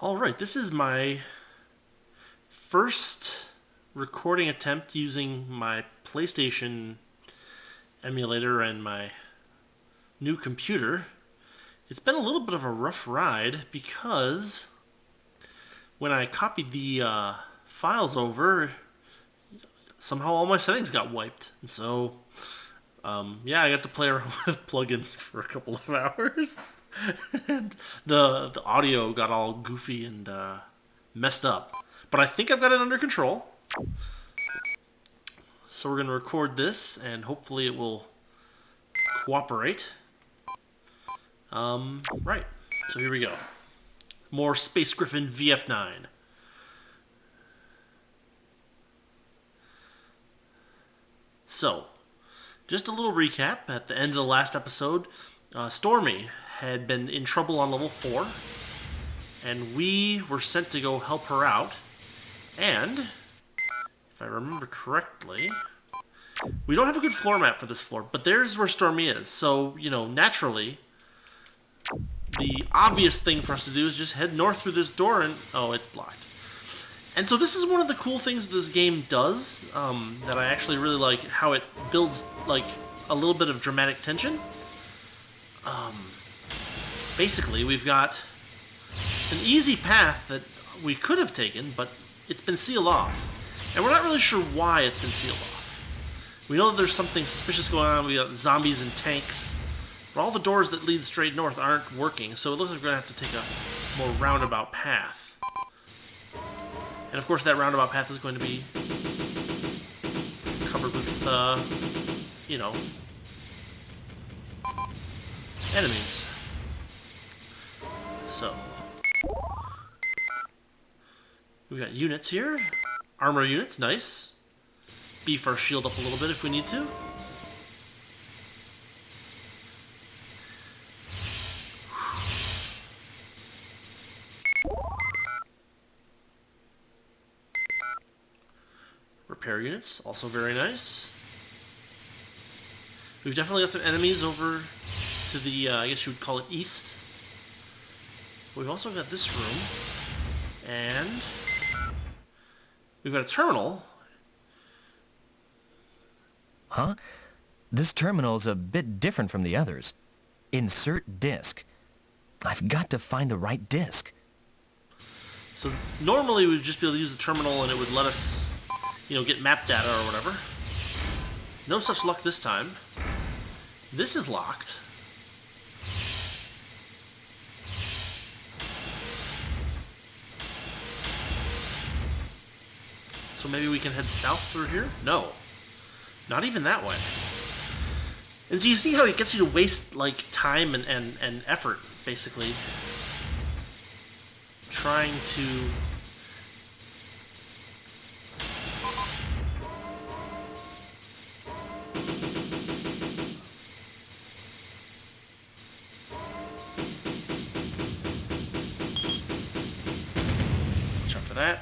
Alright, this is my first recording attempt using my PlayStation emulator and my new computer. It's been a little bit of a rough ride because when I copied the files over, somehow all my settings got wiped. And so, I got to play around with plugins for a couple of hours. And the audio got all goofy and messed up. But I think I've got it under control. So we're going to record this, and hopefully it will cooperate. Right. So here we go. More Space Griffon VF-9. So, just a little recap. At the end of the last episode, Stormy had been in trouble on level 4, and we were sent to go help her out. And, if I remember correctly, we don't have a good floor map for this floor, but there's where Stormy is. So, naturally, the obvious thing for us to do is just head north through this door, and oh, it's locked. And so this is one of the cool things this game does, that I actually really like, how it builds, like, a little bit of dramatic tension. Basically, we've got an easy path that we could have taken, but it's been sealed off. And we're not really sure why it's been sealed off. We know that there's something suspicious going on. We got zombies and tanks. But all the doors that lead straight north aren't working, so it looks like we're going to have to take a more roundabout path. And of course that roundabout path is going to be covered with, enemies. So, we got units here. Armor units, nice. Beef our shield up a little bit if we need to. Repair units, also very nice. We've definitely got some enemies over to the, I guess you would call it east. We've also got this room, and we've got a terminal. Huh? This terminal's a bit different from the others. Insert disk. I've got to find the right disk. So normally we'd just be able to use the terminal and it would let us, get map data or whatever. No such luck this time. This is locked. So maybe we can head south through here? No. Not even that way. And so you see how it gets you to waste, like, time and effort, basically, trying to... Watch out for that.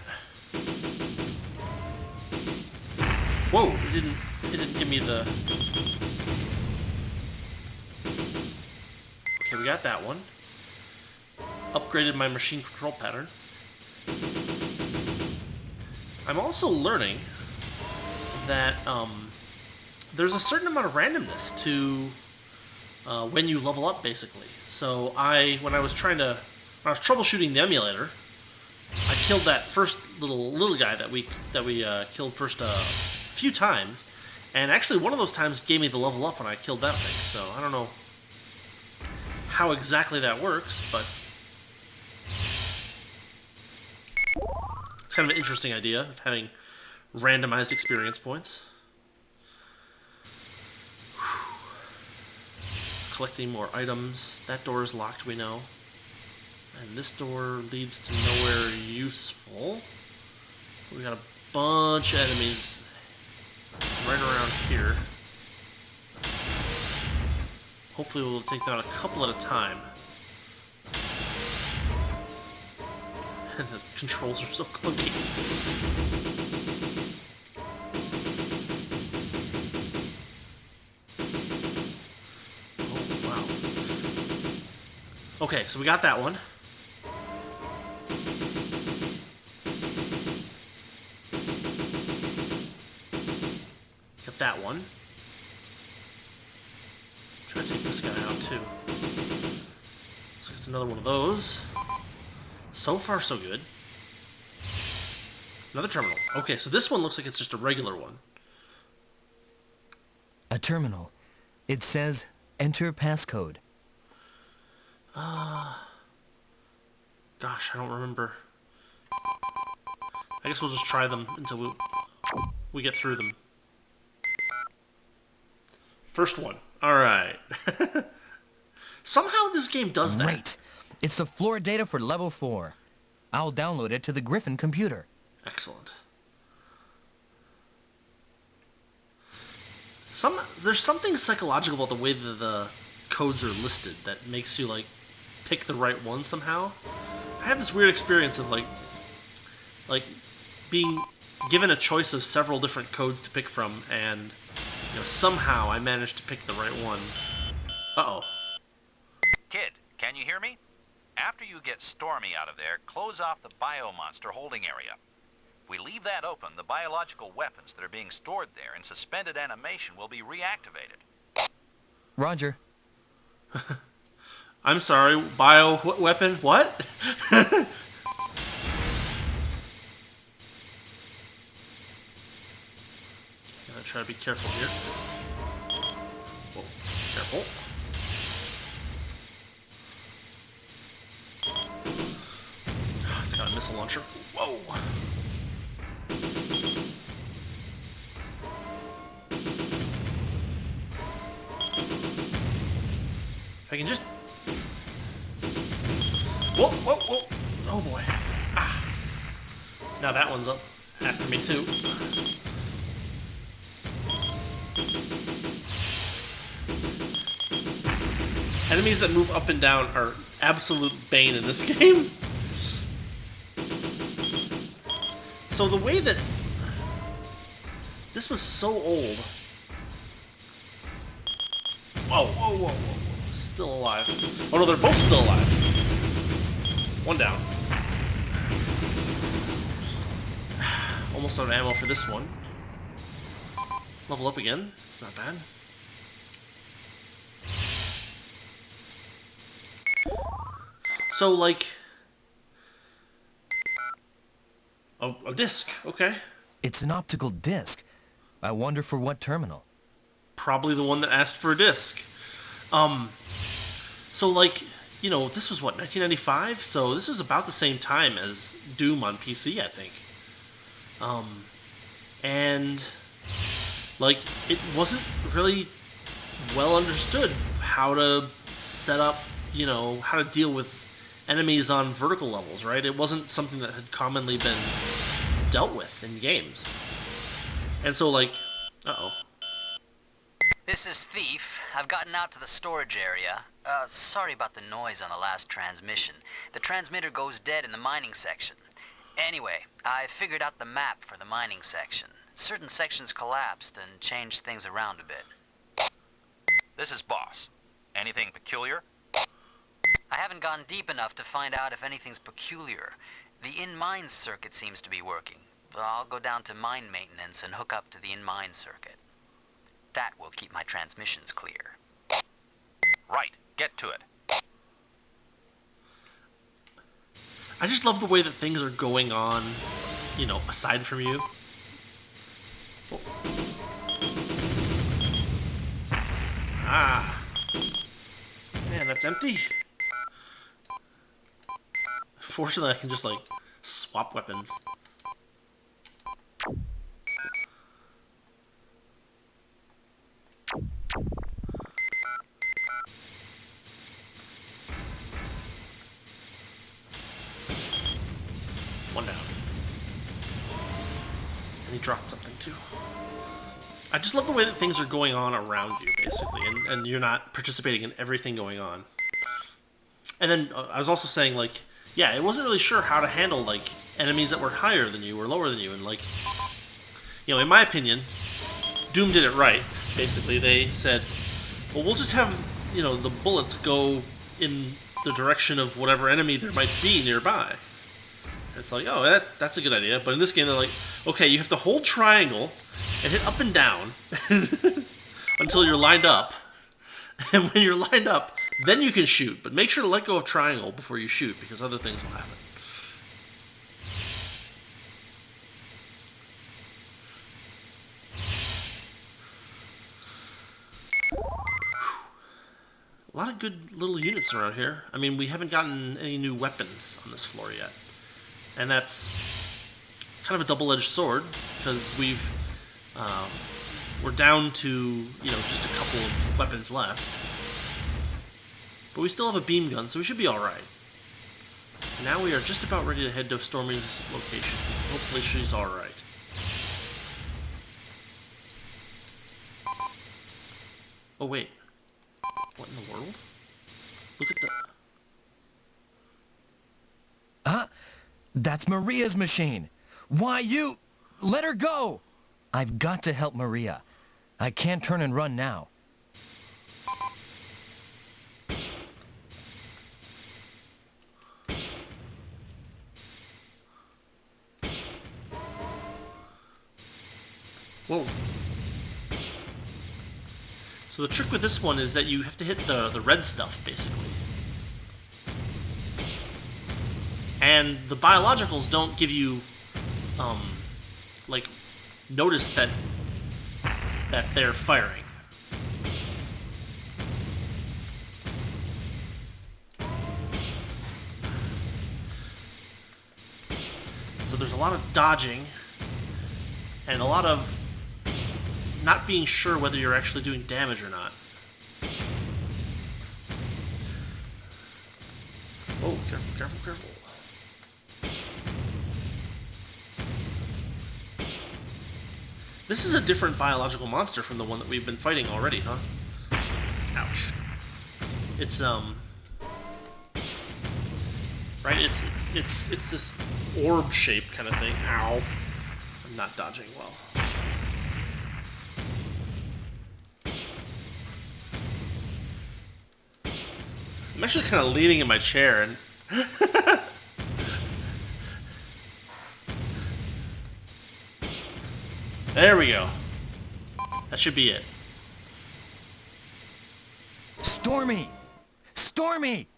Whoa, it didn't give me the... Okay, we got that one. Upgraded my machine control pattern. I'm also learning that there's a certain amount of randomness to when you level up, basically. So when I was troubleshooting the emulator, I killed that first little guy that we killed first a few times, and actually one of those times gave me the level up when I killed that thing. So I don't know how exactly that works, but it's kind of an interesting idea of having randomized experience points. Collecting more items. That door is locked, we know. And this door leads to nowhere useful. We got a bunch of enemies right around here. Hopefully we'll take them out a couple at a time. And the controls are so clunky. Oh, wow. Okay, so we got that one. that one. Try to take this guy out too. So it's another one of those. So far, so good. Another terminal. Okay, so this one looks like it's just a regular one. A terminal. It says, enter passcode. Gosh, I don't remember. I guess we'll just try them until we get through them. First one. Alright. Somehow this game does that. Great. It's the floor data for level 4. I'll download it to the Griffon computer. Excellent. There's something psychological about the way that the codes are listed that makes you, like, pick the right one somehow. I had this weird experience of, like being given a choice of several different codes to pick from, and somehow I managed to pick the right one. Uh-oh. Kid, can you hear me? After you get Stormy out of there, close off the biomonster holding area. If we leave that open, the biological weapons that are being stored there in suspended animation will be reactivated. Roger. I'm sorry, bioweapon? What? Gotta try to be careful here. Whoa, careful. It's got a missile launcher. Whoa. If I can just... Whoa, whoa, whoa. Oh boy. Ah. Now that one's up after me too. Enemies that move up and down are absolute bane in this game. So the way that... This was so old. Whoa, whoa, whoa, whoa. Still alive. Oh no, they're both still alive. One down. Almost out of ammo for this one. Level up again. It's not bad. So, like... a disc. Okay. It's an optical disc. I wonder for what terminal. Probably the one that asked for a disc. So, like, this was what, 1995? So this was about the same time as Doom on PC, I think. And, like, it wasn't really well understood how to set up, how to deal with enemies on vertical levels, right? It wasn't something that had commonly been dealt with in games. And so, like, uh-oh. This is Thief. I've gotten out to the storage area. Sorry about the noise on the last transmission. The transmitter goes dead in the mining section. Anyway, I figured out the map for the mining section. Certain sections collapsed and changed things around a bit. This is Boss. Anything peculiar? I haven't gone deep enough to find out if anything's peculiar. The in-mine circuit seems to be working. I'll go down to mine maintenance and hook up to the in-mine circuit. That will keep my transmissions clear. Right. Get to it. I just love the way that things are going on, aside from you. Oh. Ah. Man, that's empty. Fortunately, I can just, like, swap weapons. One down. And he dropped something, too. I just love the way that things are going on around you, basically, and you're not participating in everything going on. And then I was also saying, like, yeah, it wasn't really sure how to handle, like, enemies that were higher than you or lower than you, and, like, in my opinion, Doom did it right, basically. They said, well, we'll just have, the bullets go in the direction of whatever enemy there might be nearby. And it's like, oh, that's a good idea. But in this game, they're like, okay, you have to hold triangle and hit up and down until you're lined up. And when you're lined up, then you can shoot. But make sure to let go of triangle before you shoot, because other things will happen. A lot of good little units around here. I mean, we haven't gotten any new weapons on this floor yet. And that's kind of a double-edged sword, because we're down to, just a couple of weapons left. But we still have a beam gun, so we should be alright. Now we are just about ready to head to Stormy's location. Hopefully she's alright. Oh, wait. What in the world? Look at the... That's Maria's machine. Why, you... Let her go! I've got to help Maria. I can't turn and run now. Whoa. So the trick with this one is that you have to hit the red stuff, basically. And the biologicals don't give you, notice that they're firing. So there's a lot of dodging and a lot of not being sure whether you're actually doing damage or not. Oh, careful, careful, careful. This is a different biological monster from the one that we've been fighting already, huh? Ouch. It's, right? It's this orb shape kind of thing. Ow. I'm not dodging well. I'm actually kind of leaning in my chair and... There we go. That should be it. Stormy! Stormy!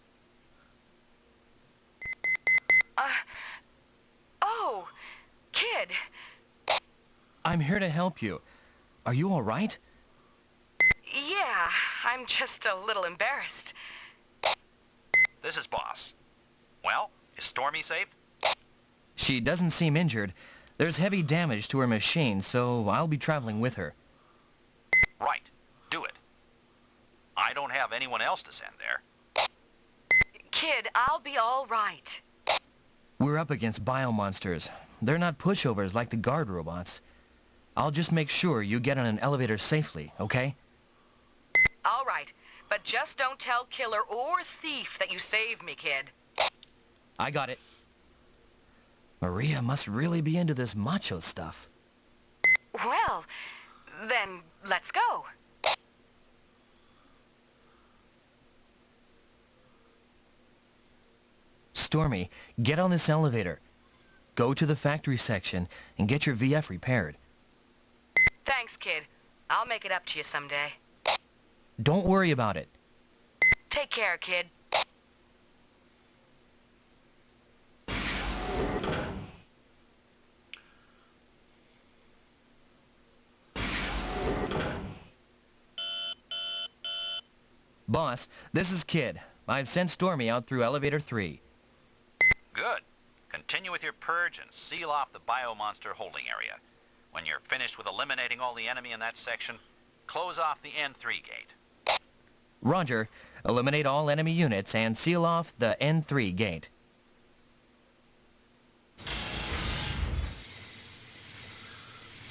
Oh, kid. I'm here to help you. Are you all right? Yeah, I'm just a little embarrassed. This is Boss. Well, is Stormy safe? She doesn't seem injured. There's heavy damage to her machine, so I'll be traveling with her. Right. Do it. I don't have anyone else to send there. Kid, I'll be all right. We're up against biomonsters. They're not pushovers like the guard robots. I'll just make sure you get on an elevator safely, okay? All right, but just don't tell Killer or Thief that you saved me, kid. I got it. Maria must really be into this macho stuff. Well, then let's go. Stormy, get on this elevator. Go to the factory section and get your VF repaired. Thanks, kid. I'll make it up to you someday. Don't worry about it. Take care, kid. Boss, this is Kid. I've sent Stormy out through elevator 3. Good. Continue with your purge and seal off the biomonster holding area. When you're finished with eliminating all the enemy in that section, close off the N3 gate. Roger. Eliminate all enemy units and seal off the N3 gate.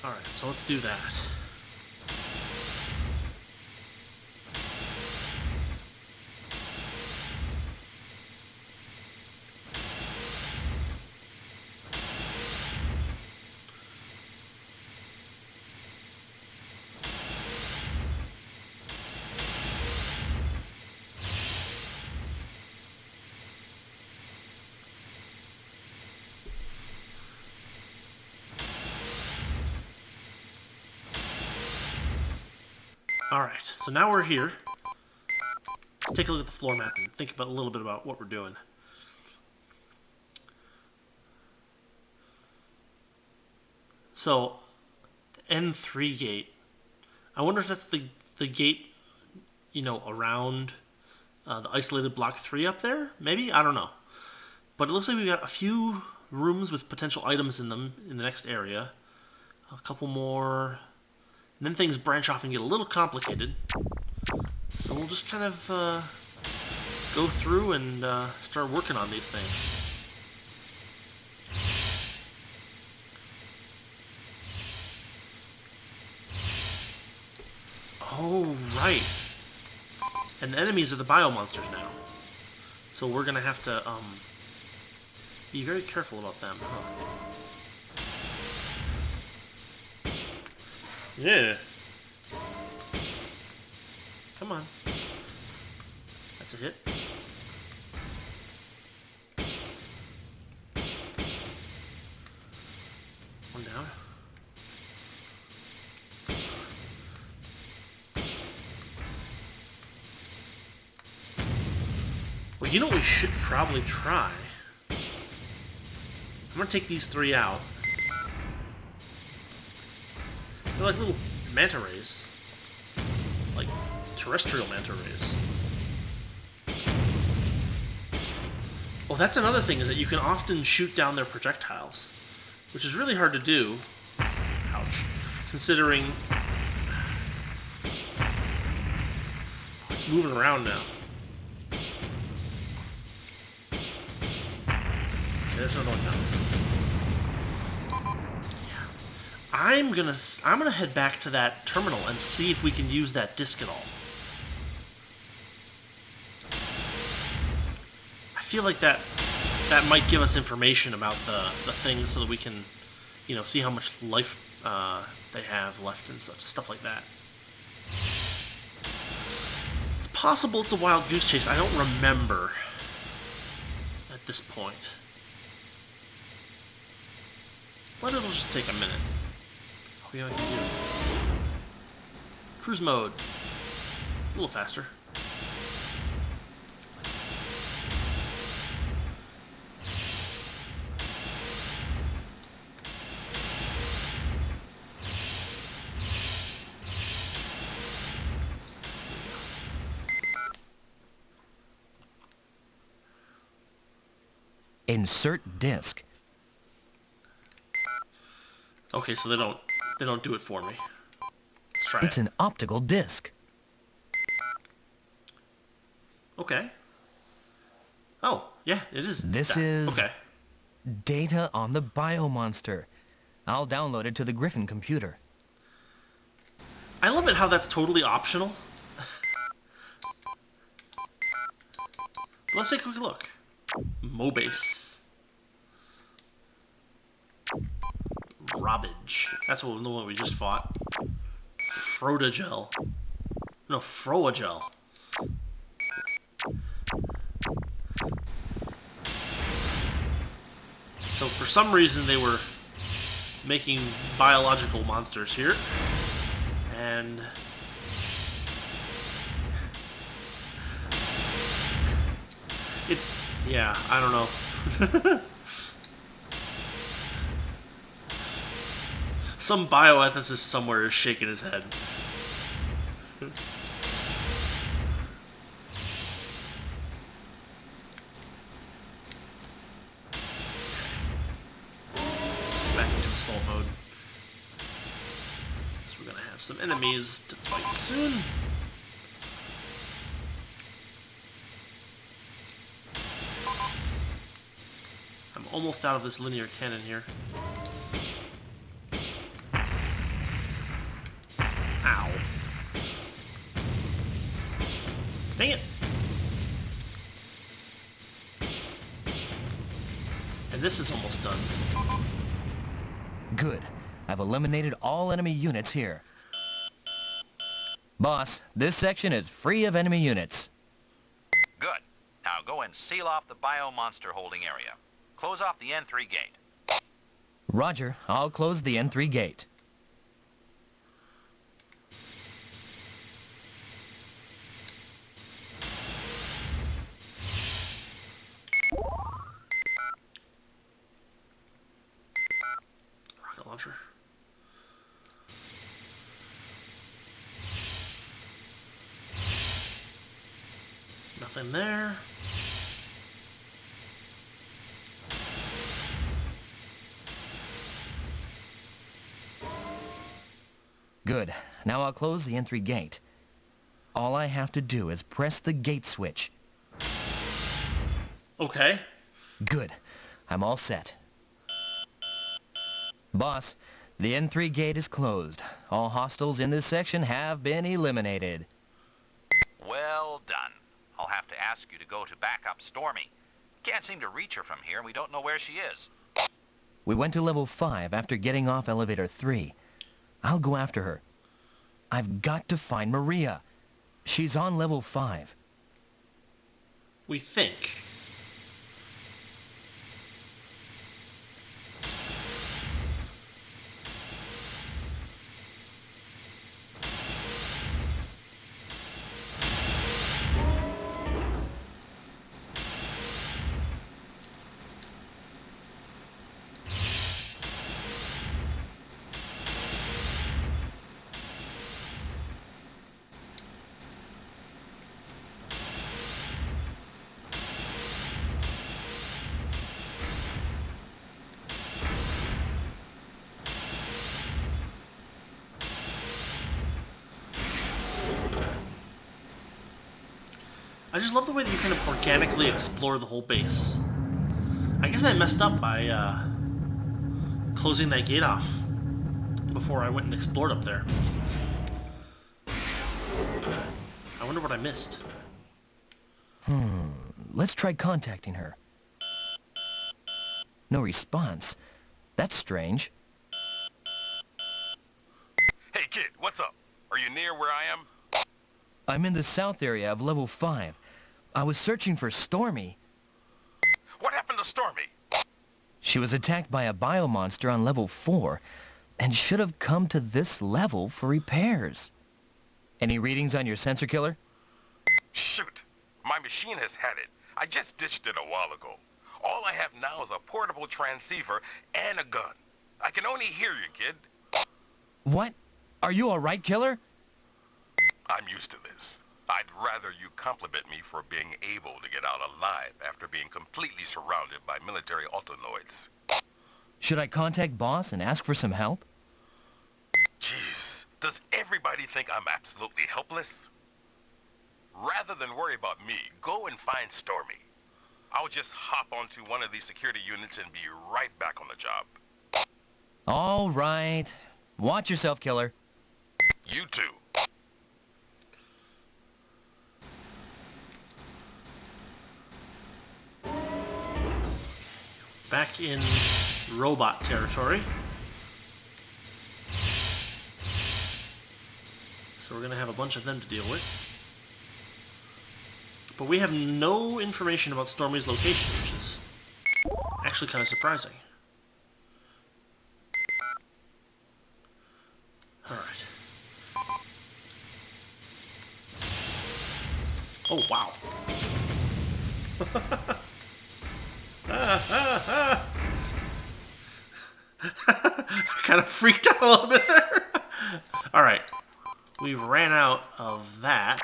Alright, so let's do that. Alright, so now we're here. Let's take a look at the floor map and think about a little bit about what we're doing. So, the N3 gate. I wonder if that's the gate, you know, around the isolated block 3 up there? Maybe? I don't know. But it looks like we've got a few rooms with potential items in them in the next area. A couple more. And then things branch off and get a little complicated. So we'll just kind of go through and start working on these things. Oh, right. And the enemies are the biomonsters now. So we're going to have to be very careful about them, huh? Yeah. Come on. That's a hit. One down. Well, you know what we should probably try? I'm gonna take these 3 out. They're like little manta rays. Like terrestrial manta rays. Well, that's another thing, is that you can often shoot down their projectiles, which is really hard to do. Ouch. Considering... Oh, it's moving around now. Okay, there's another one down. I'm gonna head back to that terminal and see if we can use that disc at all. I feel like that might give us information about the things, so that we can, you know, see how much life they have left and such stuff like that. It's possible it's a wild goose chase. I don't remember at this point, but it'll just take a minute. Oh yeah, I can do cruise mode. A little faster. Insert disc. Okay, so they don't do it for me. Let's try It's it. an optical disc. Okay. Oh, yeah, it is. This that. is Okay. data on the biomonster. I'll download it to the Griffon computer. I love it how that's totally optional. Let's take a quick look. Mobase. Robbage. That's the one we just fought. Frotogel. No, Froagel. So for some reason they were making biological monsters here. And it's, yeah, I don't know. Some bioethicist somewhere is shaking his head. Let's get back into assault mode. So we're gonna have some enemies to fight soon. I'm almost out of this linear cannon here. Ow. Dang it. And this is almost done. Good. I've eliminated all enemy units here. Boss, this section is free of enemy units. Good. Now go and seal off the biomonster holding area. Close off the N3 gate. Roger, I'll close the N3 gate. Nothing there. Good. Now I'll close the entry gate. All I have to do is press the gate switch. Okay. Good. I'm all set. Boss, the N3 gate is closed. All hostiles in this section have been eliminated. Well done. I'll have to ask you to go to back up Stormy. Can't seem to reach her from here, and we don't know where she is. We went to level 5 after getting off elevator 3. I'll go after her. I've got to find Maria. She's on level 5. We think. I just love the way that you kind of organically explore the whole base. I guess I messed up by closing that gate off before I went and explored up there. I wonder what I missed. Let's try contacting her. No response. That's strange. Hey kid, what's up? Are you near where I am? I'm in the south area of level 5. I was searching for Stormy. What happened to Stormy? She was attacked by a biomonster on level 4 and should have come to this level for repairs. Any readings on your sensor killer? Shoot, my machine has had it. I just ditched it a while ago. All I have now is a portable transceiver and a gun. I can only hear you, kid. What? Are you alright, killer? I'm used to this. I'd rather you compliment me for being able to get out alive after being completely surrounded by military autonoids. Should I contact boss and ask for some help? Jeez, does everybody think I'm absolutely helpless? Rather than worry about me, go and find Stormy. I'll just hop onto one of these security units and be right back on the job. All right. Watch yourself, killer. You too. Back in robot territory. So we're going to have a bunch of them to deal with. But we have no information about Stormy's location, which is actually kind of surprising. Alright. Oh, wow. Kind of freaked out a little bit there. Alright. We ran out of that.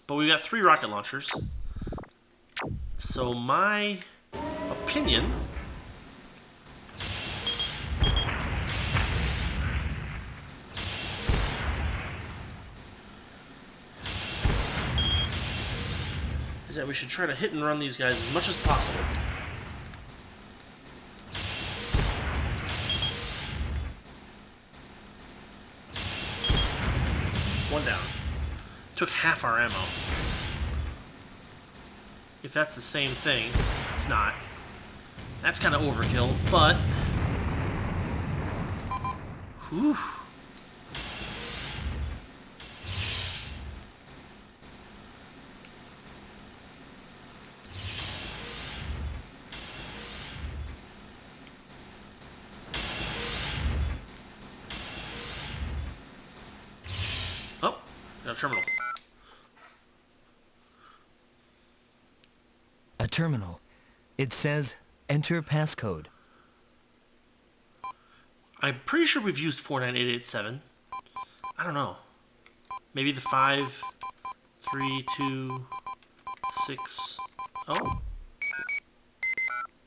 But we've got 3 rocket launchers. So my opinion is that we should try to hit and run these guys as much as possible. One down. Took half our ammo. If that's the same thing, it's not. That's kind of overkill, but... Whew. Oh, got a terminal. A terminal. It says, enter passcode. I'm pretty sure we've used 49887. I don't know. Maybe the 5, 3, 2, 6. Oh.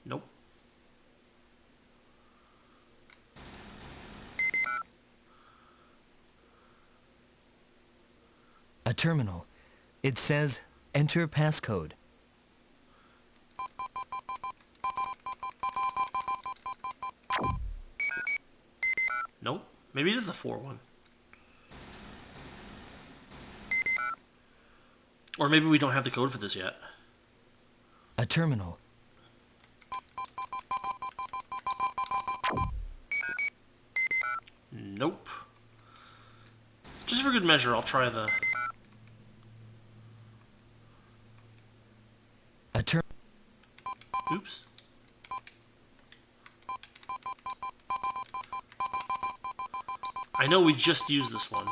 Nope. A terminal. It says, enter passcode. Nope. Maybe it is the 4 one. Or maybe we don't have the code for this yet. A terminal. Nope. Just for good measure, I'll try the... Oops. I know we just used this one.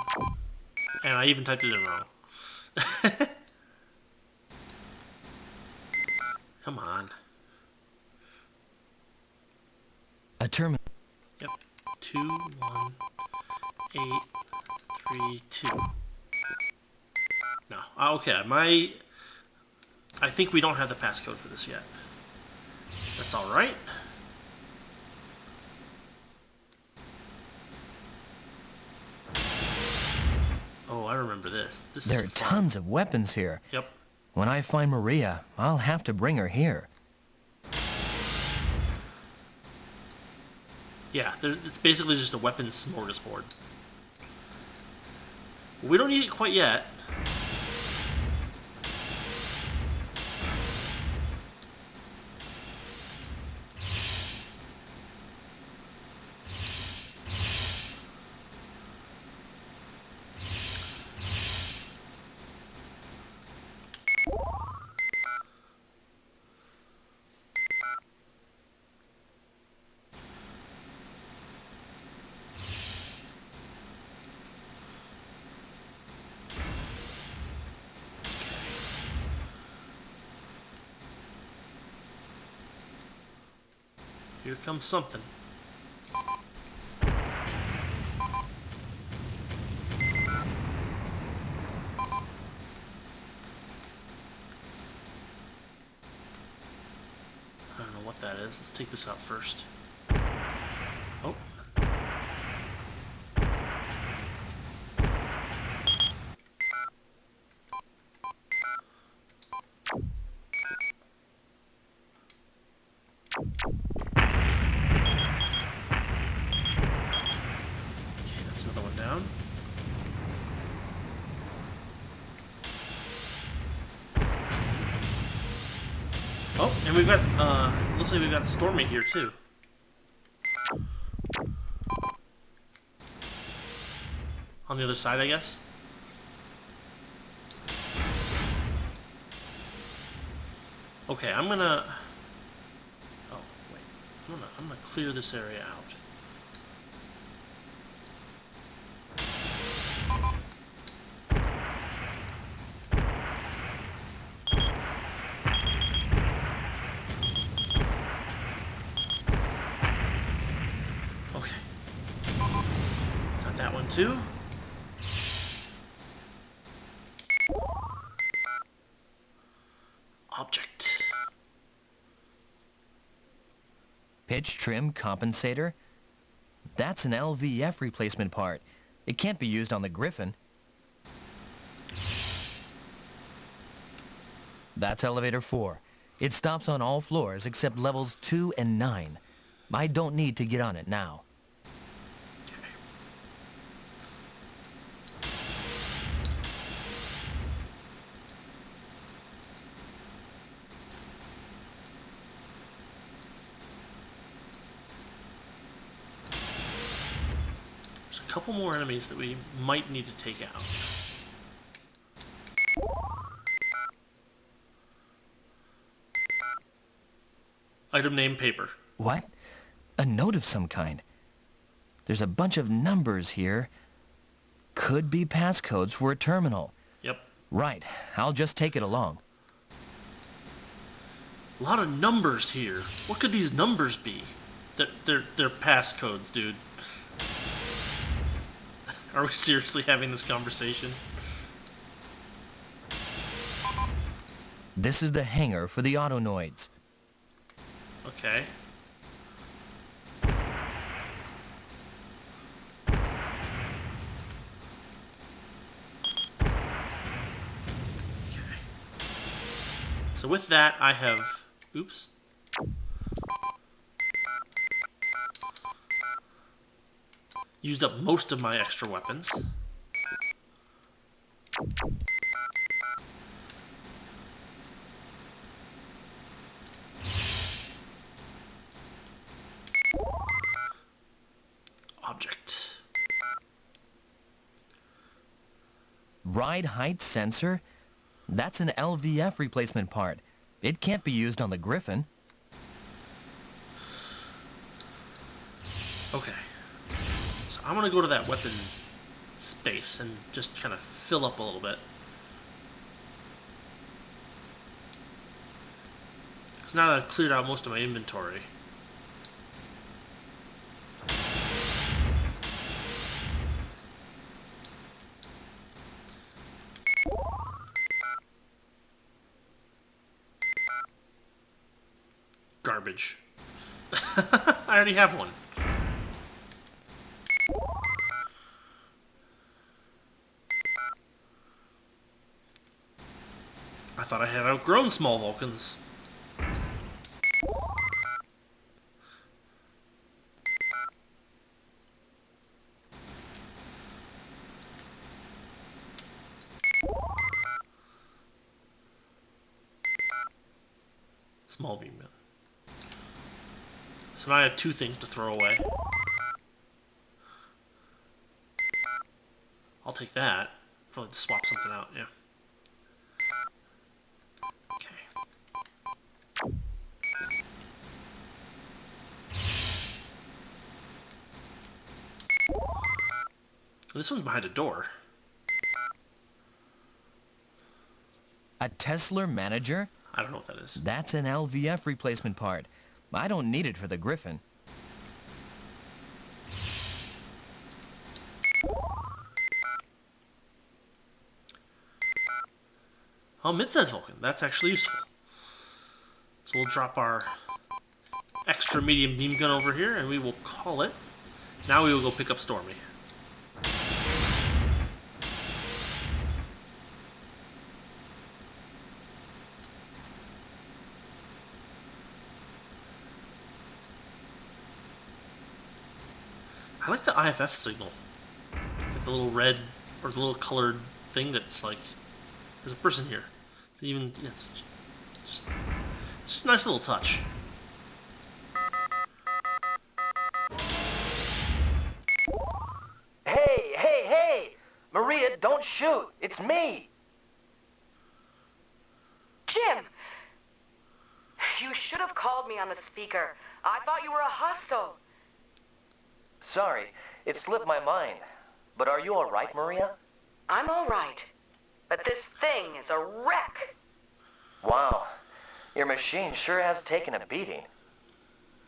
And I even typed it in wrong. Come on. A terminal. Yep. 2, 1, 8, 3, 2. No. Okay, I think we don't have the passcode for this yet. That's alright. Oh, I remember this. There are tons of weapons here. Yep. When I find Maria, I'll have to bring her here. Yeah, it's basically just a weapons smorgasbord. But we don't need it quite yet. Here comes something. I don't know what that is. Let's take this out first. Oh. Okay, that's another one down. Oh, and we've got, looks like we've got Stormy here too. On the other side, I guess. Okay, I'm gonna... Oh, wait. I'm gonna clear this area out. Okay. Got that one too. Object. Pitch trim compensator? That's an LVF replacement part. It can't be used on the Griffon. That's elevator 4. It stops on all floors except levels 2 and 9. I don't need to get on it now. There's a couple more enemies that we might need to take out. Item name paper. What? A note of some kind. There's a bunch of numbers here. Could be passcodes for a terminal. Yep. Right. I'll just take it along. A lot of numbers here. What could these numbers be? They're passcodes, dude. Are we seriously having this conversation? This is the hangar for the autonoids. Okay. So with that, I have... Oops. Used up most of my extra weapons. Object. Ride height sensor? That's an LVF replacement part. It can't be used on the Griffon. Okay. So I'm going to go to that weapon space and just kind of fill up a little bit. So now that I've cleared out most of my inventory. Garbage. I already have one. I thought I had outgrown small Vulcans. Small beam gun. So now I have two things to throw away. I'll take that. Probably swap something out, yeah. Okay. This one's behind a door. A Tesla manager? I don't know what that is. That's an LVF replacement part. I don't need it for the Griffon. Oh, mid-size Vulcan. That's actually useful. So we'll drop our extra medium beam gun over here, and we will call it. Now we will go pick up Stormy. I like the IFF signal. Like the little red, or the little colored thing that's like, there's a person here. It's just a nice little touch. Hey, hey, hey! Maria, don't shoot! It's me! Jim! You should have called me on the speaker. I thought you were a hostile. Sorry, it slipped my mind. But are you all right, Maria? I'm all right. But this thing is a wreck. Wow, your machine sure has taken a beating.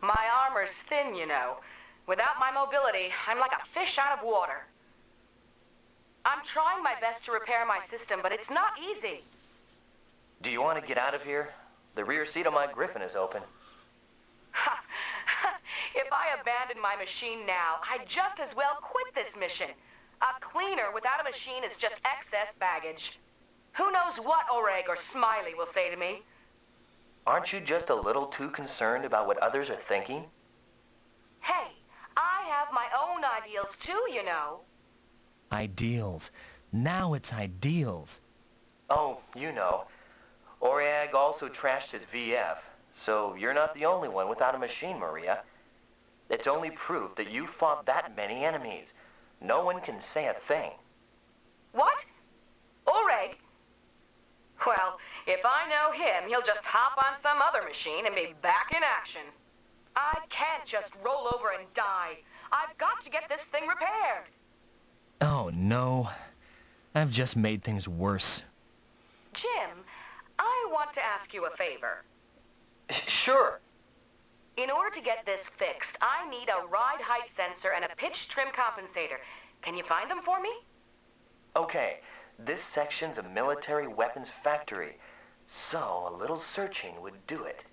My armor's thin, you know. Without my mobility, I'm like a fish out of water. I'm trying my best to repair my system, but it's not easy. Do you want to get out of here? The rear seat of my Griffon is open. If I abandon my machine now, I'd just as well quit this mission. A cleaner without a machine is just excess baggage. Who knows what Oreag or Smiley will say to me? Aren't you just a little too concerned about what others are thinking? Hey, I have my own ideals too, you know. Ideals. Now it's ideals. Oh, you know. Oreag also trashed his VF, so you're not the only one without a machine, Maria. It's only proof that you fought that many enemies. No one can say a thing. What? Oreag? Well, if I know him, he'll just hop on some other machine and be back in action. I can't just roll over and die. I've got to get this thing repaired. Oh, no. I've just made things worse. Jim, I want to ask you a favor. Sure. In order to get this fixed, I need a ride height sensor and a pitch trim compensator. Can you find them for me? Okay, this section's a military weapons factory. So a little searching would do it.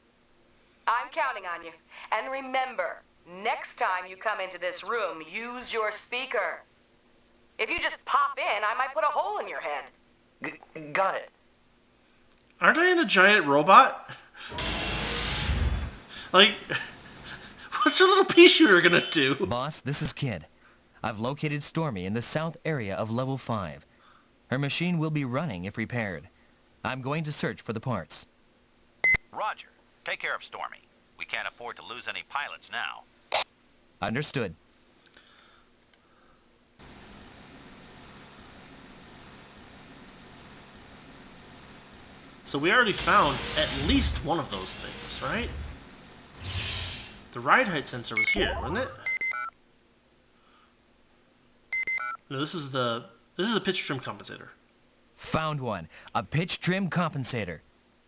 I'm counting on you. And remember, next time you come into this room, use your speaker. If you just pop in, I might put a hole in your head. Got it. Aren't I in a giant robot? Like, what's your little pea shooter gonna do? Boss, this is Kid. I've located Stormy in the south area of level 5. Her machine will be running if repaired. I'm going to search for the parts. Roger. Take care of Stormy. We can't afford to lose any pilots now. Understood. So we already found at least one of those things, right? The ride height sensor was here, wasn't it? No, this is the pitch trim compensator. Found one. A pitch trim compensator.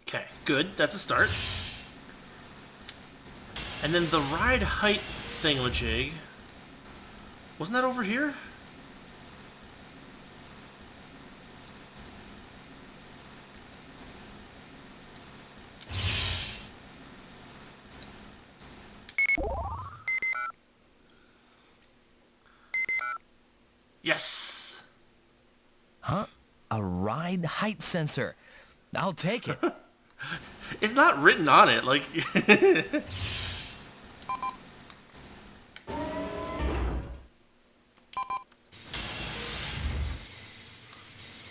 Okay, good. That's a start. And then the ride height thingamajig. Wasn't that over here? Yes! Huh? A ride height sensor. I'll take it. It's not written on it, like...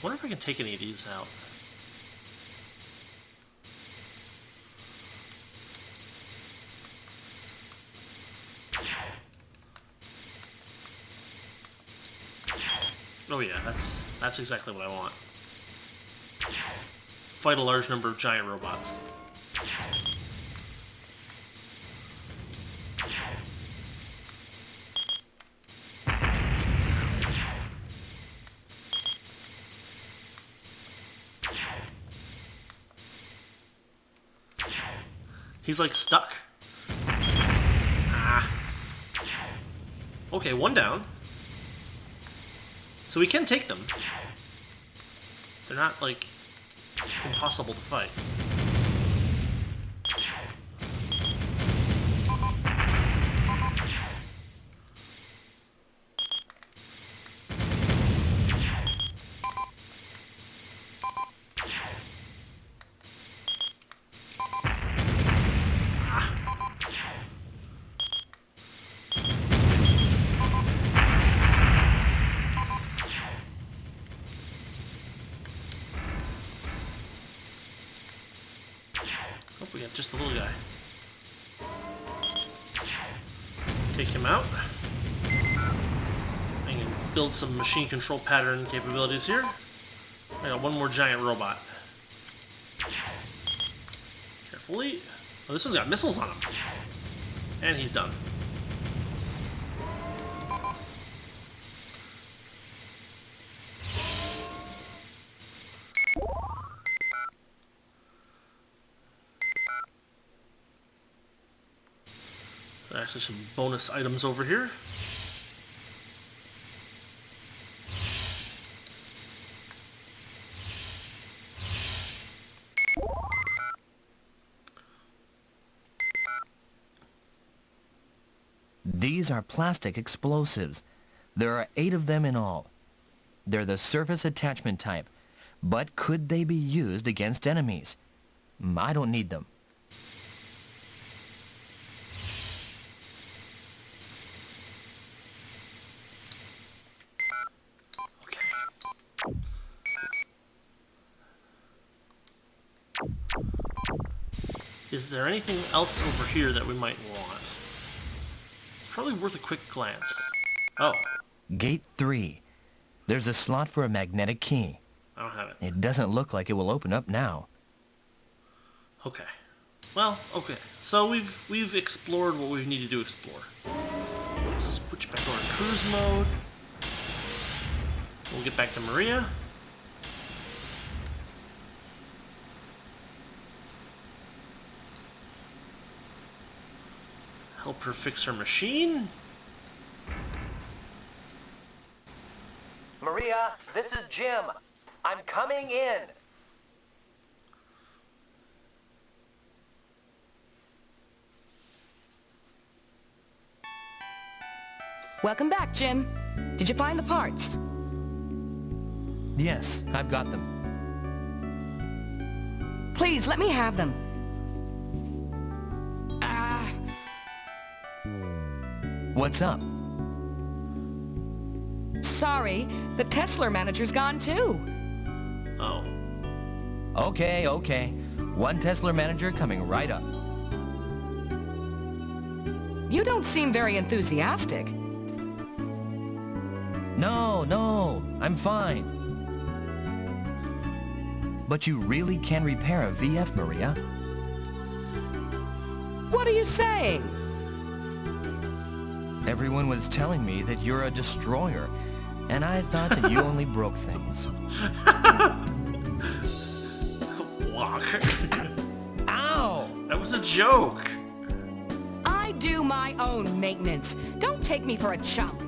wonder if I can take any of these out. Oh yeah, that's exactly what I want. Fight a large number of giant robots. He's like stuck. Ah. Okay, one down. So we can take them. They're not, like, impossible to fight. Oh, we got just the little guy. Take him out. I can build some machine control pattern capabilities here. I got one more giant robot. Carefully. Oh, this one's got missiles on him. And he's done. Actually, some bonus items over here. These are plastic explosives. There are 8 of them in all. They're the surface attachment type, but could they be used against enemies? I don't need them. Is there anything else over here that we might want? It's probably worth a quick glance. Oh, Gate 3. There's a slot for a magnetic key. I don't have it. It doesn't look like it will open up now. Okay. Well, okay. So we've explored what we need to do explore. Let's switch back over to cruise mode. We'll get back to Maria. Help her fix her machine. Maria, this is Jim. I'm coming in. Welcome back, Jim. Did you find the parts? Yes, I've got them. Please, let me have them. What's up? Sorry, the Tesla manager's gone too. Oh. Okay, okay. One Tesla manager coming right up. You don't seem very enthusiastic. No, I'm fine. But you really can repair a VF, Maria. What are you saying? Everyone was telling me that you're a destroyer, and I thought that you only broke things. Walk. Ow! That was a joke. I do my own maintenance. Don't take me for a chump.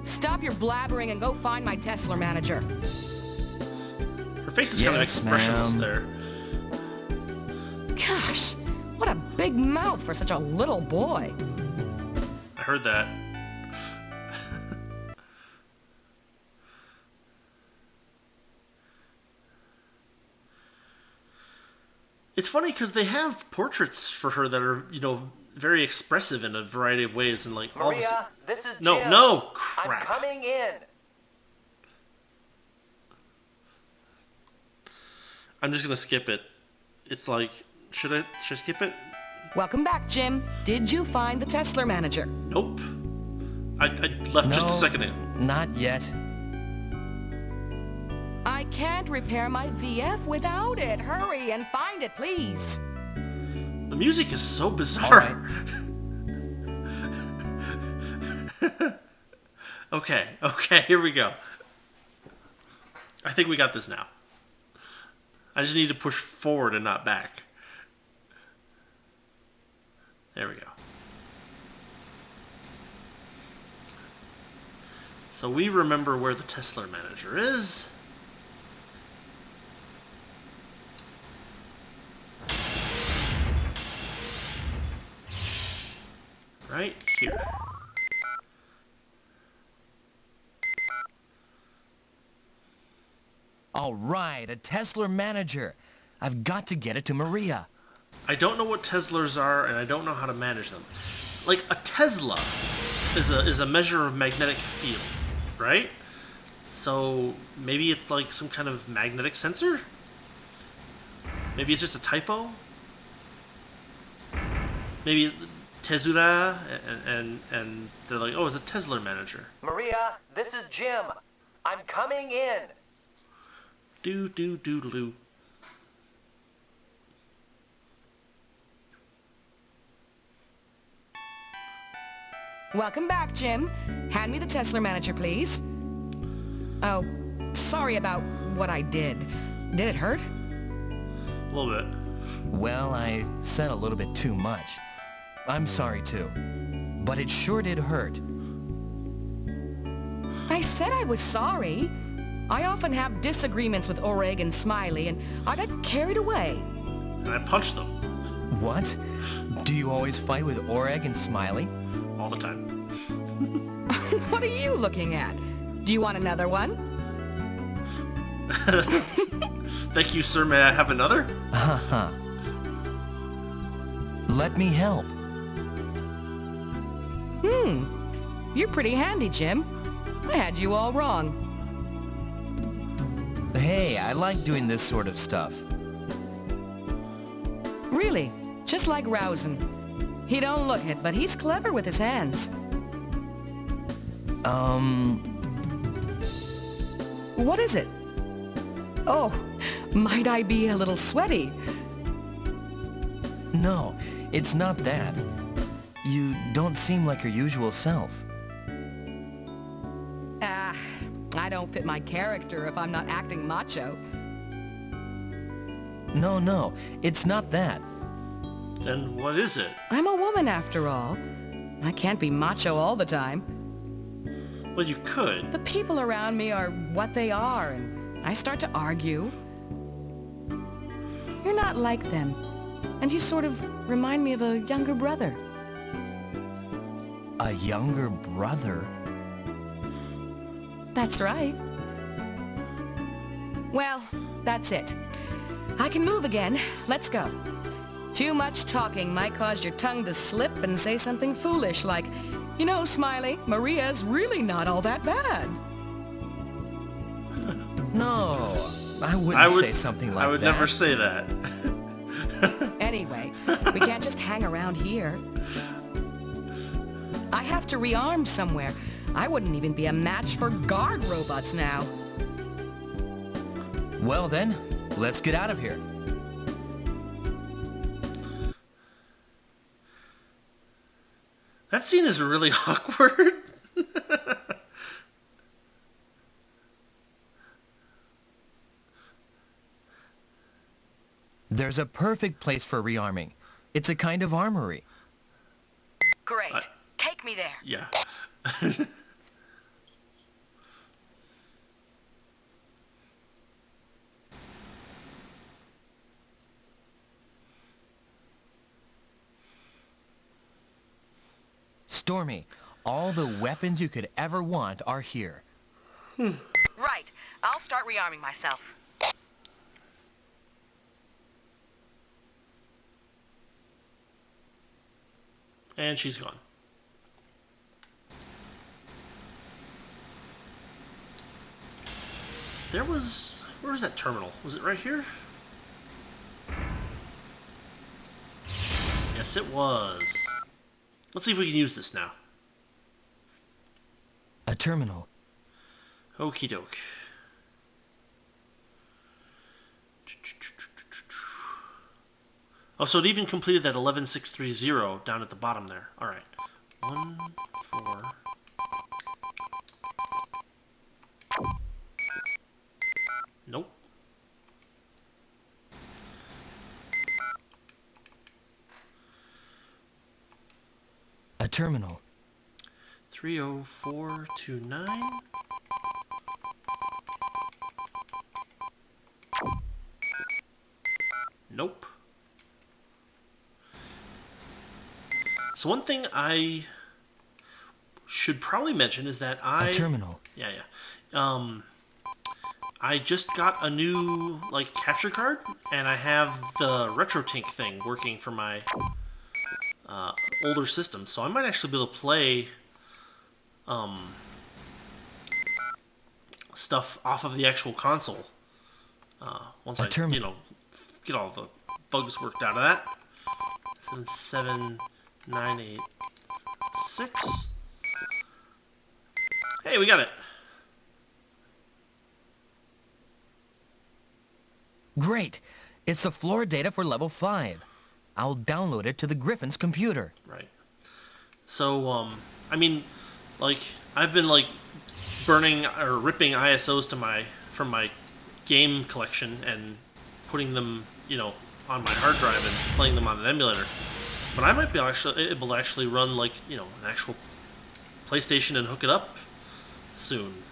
Stop your blabbering and go find my Tesla manager. Her face is kind of Yes, expressionless ma'am. there. Gosh, what a big mouth for such a little boy. I heard that. It's funny because they have portraits for her that are, very expressive in a variety of ways, and like all of a Maria, this is No, Jim. no, crap. I'm coming in. I'm just gonna skip it. It's like, should I skip it? Welcome back, Jim. Did you find the Tesla manager? Nope. I left just a second ago. Not yet. I can't repair my VF without it. Hurry and find it, please. The music is so bizarre. Okay, here we go. I think we got this now. I just need to push forward and not back. There we go. So we remember where the Tesla manager is. Right here. All right, a Tesla manager. I've got to get it to Maria. I don't know what Teslars are, and I don't know how to manage them. Like, a Tesla is a measure of magnetic field, right? So maybe it's like some kind of magnetic sensor? Maybe it's just a typo? Maybe it's Tezura, and they're like, oh, it's a Tesla manager. Maria, this is Jim. I'm coming in. Do. Welcome back, Jim. Hand me the Tesla manager, please. Oh, sorry about what I did. Did it hurt? A little bit. Well, I said a little bit too much. I'm sorry too. But it sure did hurt. I said I was sorry. I often have disagreements with Oreag and Smiley, and I got carried away. And I punched them What? Do you always fight with Oreag and Smiley? all the time. What are you looking at? Do you want another one? Thank you, sir. May I have another? Haha. Let me help. You're pretty handy, Jim. I had you all wrong. Hey, I like doing this sort of stuff. Really, just like Rousen. He don't look it, but he's clever with his hands. What is it? Oh, might I be a little sweaty? No, it's not that. You don't seem like your usual self. I don't fit my character if I'm not acting macho. No, it's not that. Then what is it? I'm a woman after all. I can't be macho all the time. Well, you could. The people around me are what they are, and I start to argue. You're not like them, and you sort of remind me of a younger brother. A younger brother? That's right. Well, that's it. I can move again. Let's go. Too much talking might cause your tongue to slip and say something foolish like, you know, Smiley, Maria's really not all that bad. No, I wouldn't say something like that. I would never say that. Anyway, we can't just hang around here. I have to rearm somewhere. I wouldn't even be a match for guard robots now. Well then, let's get out of here. That scene is really awkward. There's a perfect place for rearming. It's a kind of armory. Great. Take me there. Yeah. Stormy, all the weapons you could ever want are here. Right. I'll start rearming myself. And she's gone. Where was that terminal? Was it right here? Yes, it was. Let's see if we can use this now. A terminal. Okie doke. Oh, so it even completed that 11630 down at the bottom there. All right. 1, 4. Nope. A terminal. 30429. Nope. So one thing I should probably mention is that A terminal. Yeah. I just got a new capture card, and I have the RetroTink thing working for my older system, so I might actually be able to play stuff off of the actual console once I get all the bugs worked out of that. 77986. Hey, we got it. Great! It's the floor data for level 5. I'll download it to the Griffin's computer. Right. So, I mean, I've been burning or ripping ISOs from my game collection and putting them, on my hard drive and playing them on an emulator. But I might be able to actually run an actual PlayStation and hook it up soon.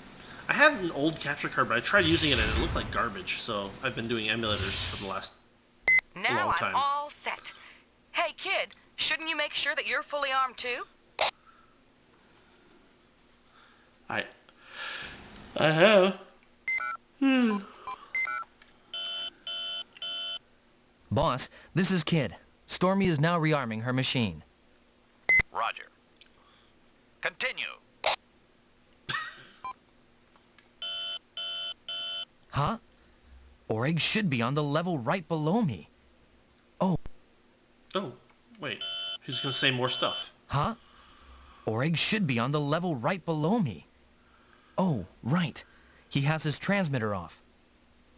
I had an old capture card, but I tried using it and it looked like garbage. So I've been doing emulators for the last long time. Now I'm all set. Hey, kid, shouldn't you make sure that you're fully armed too? I have. Boss, this is Kid. Stormy is now rearming her machine. Roger. Continue. Huh? Oreag should be on the level right below me. Oh, Wait. He's going to say more stuff. huh? Oreag should be on the level right below me. Oh, right. He has his transmitter off.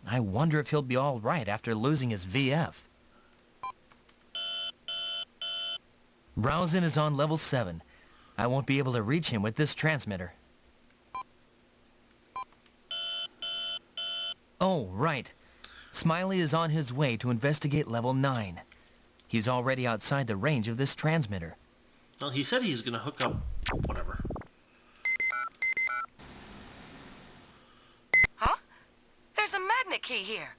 I wonder if he'll be all right after losing his VF. Rousing is on level 7. I won't be able to reach him with this transmitter. Oh, right. Smiley is on his way to investigate level 9. He's already outside the range of this transmitter. Well, he said he's going to hook up whatever. Huh? There's a magnet key here.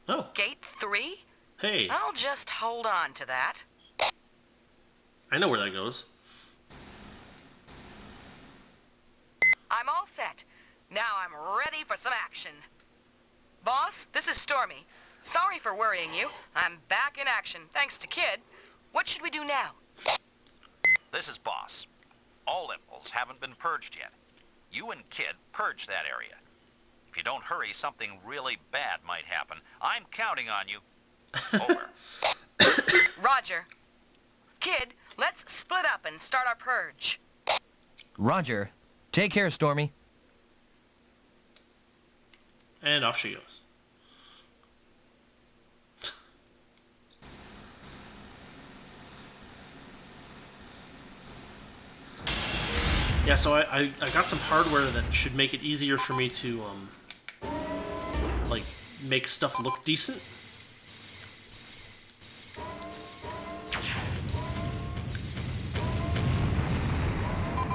Oh, Gate 3? hey. I'll just hold on to that. I know where that goes. I'm all set. Now I'm ready for some action. Boss, this is Stormy. Sorry for worrying you. I'm back in action, thanks to Kid. What should we do now? This is Boss. All impulse haven't been purged yet. You and Kid purge that area. If you don't hurry, something really bad might happen. I'm counting on you. Over. Roger. Kid, let's split up and start our purge. Roger. Take care, Stormy. And off she goes. Yeah, so I got some hardware that should make it easier for me to, like, make stuff look decent.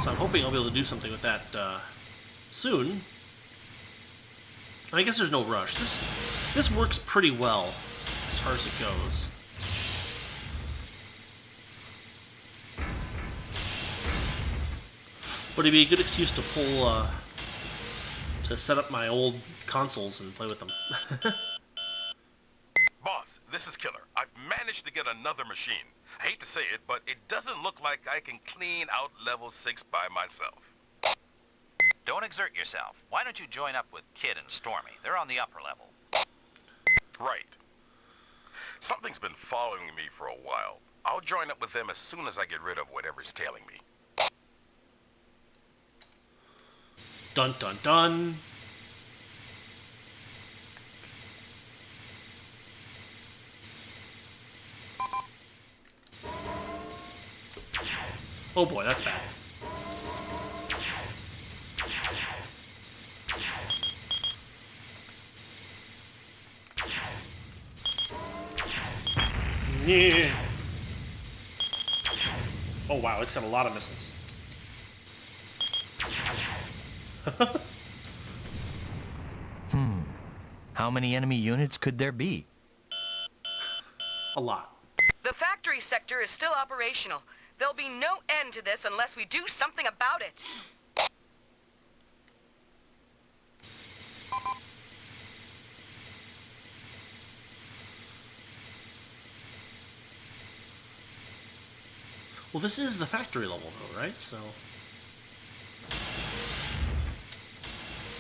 So I'm hoping I'll be able to do something with that soon. I guess there's no rush. This works pretty well as far as it goes. But it'd be a good excuse to pull, to set up my old consoles and play with them. Boss, this is Killer. I've managed to get another machine. I hate to say it, but it doesn't look like I can clean out level 6 by myself. Don't exert yourself. Why don't you join up with Kid and Stormy? They're on the upper level. Right. Something's been following me for a while. I'll join up with them as soon as I get rid of whatever's tailing me. Dun dun dun. Oh boy, that's bad. Yeah. Oh wow, it's got a lot of missiles. How many enemy units could there be? A lot. The factory sector is still operational. There'll be no end to this unless we do something about it. Well, this is the factory level, though, right? So...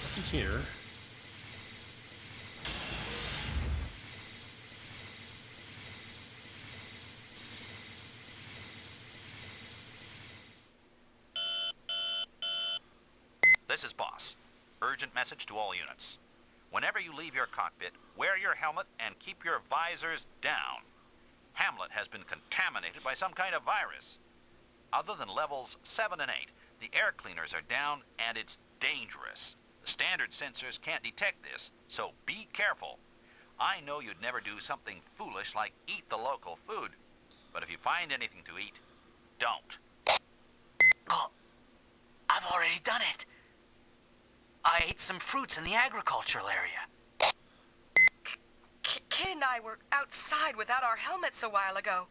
nothing here. This is Boss. Urgent message to all units. Whenever you leave your cockpit, wear your helmet and keep your visors down. HAMLET has been contaminated by some kind of virus. Other than levels 7 and 8, the air cleaners are down and it's dangerous. The standard sensors can't detect this, so be careful. I know you'd never do something foolish like eat the local food, but if you find anything to eat, don't. Oh, I've already done it. I ate some fruits in the agricultural area. Kid and I were outside without our helmets a while ago.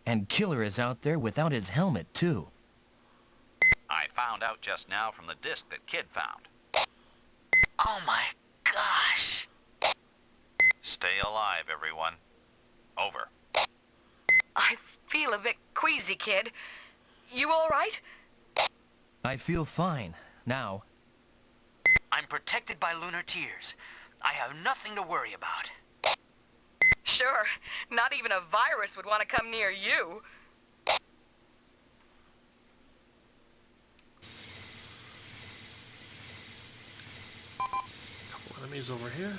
And Killer is out there without his helmet, too. I found out just now from the disc that Kid found. Oh my gosh. Stay alive, everyone. Over. I feel a bit queasy, Kid. You all right? I feel fine, now. I'm protected by lunar tears. I have nothing to worry about. Sure. Not even a virus would want to come near you. Couple enemies over here.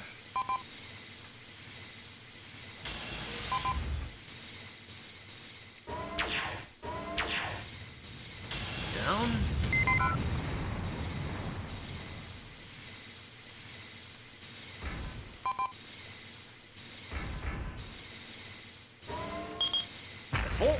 Down. Careful.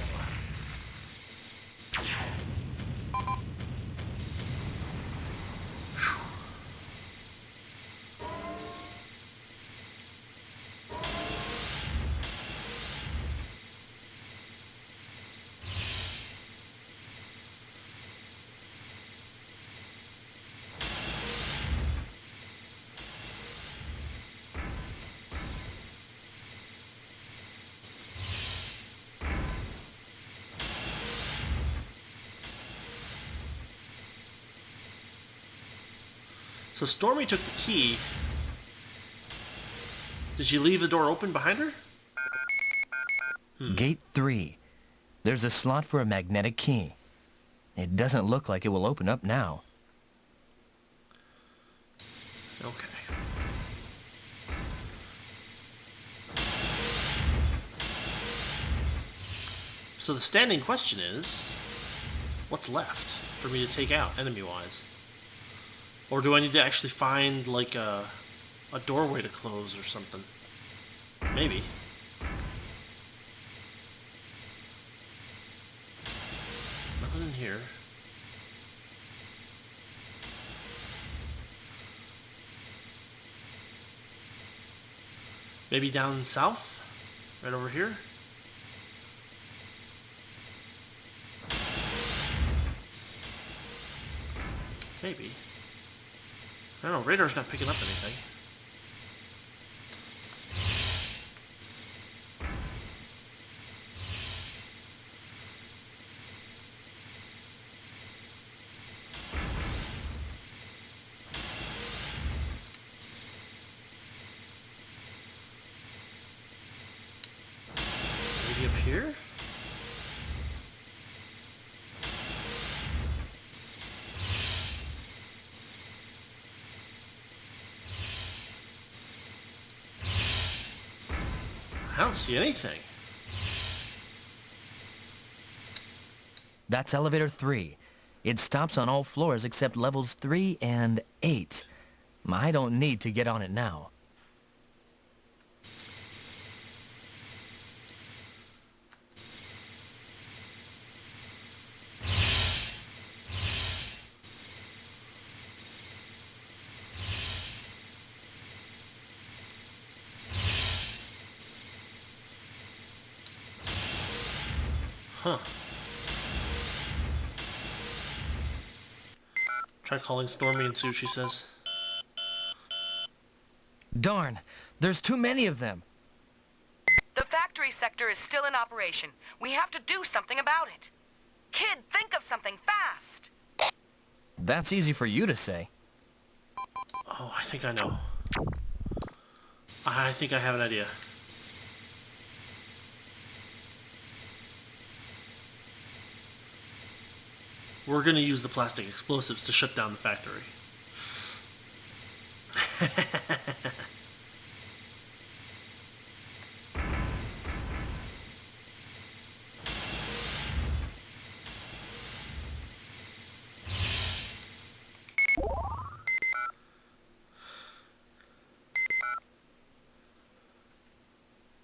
So Stormy took the key. Did she leave the door open behind her? Gate 3. There's a slot for a magnetic key. It doesn't look like it will open up now. Okay. So the standing question is, what's left for me to take out, enemy-wise? Or do I need to actually find, like, a doorway to close or something? Maybe. Nothing in here. Maybe down south? Right over here? Maybe. I don't know, radar's not picking up anything. Maybe up here? I don't see anything. That's elevator 3. It stops on all floors except levels 3 and 8. I don't need to get on it now. Huh. Try calling Stormy and see what she says. Darn, there's too many of them. The factory sector is still in operation. We have to do something about it. Kid, think of something fast. That's easy for you to say. Oh, I think I know. I think I have an idea. We're going to use the plastic explosives to shut down the factory.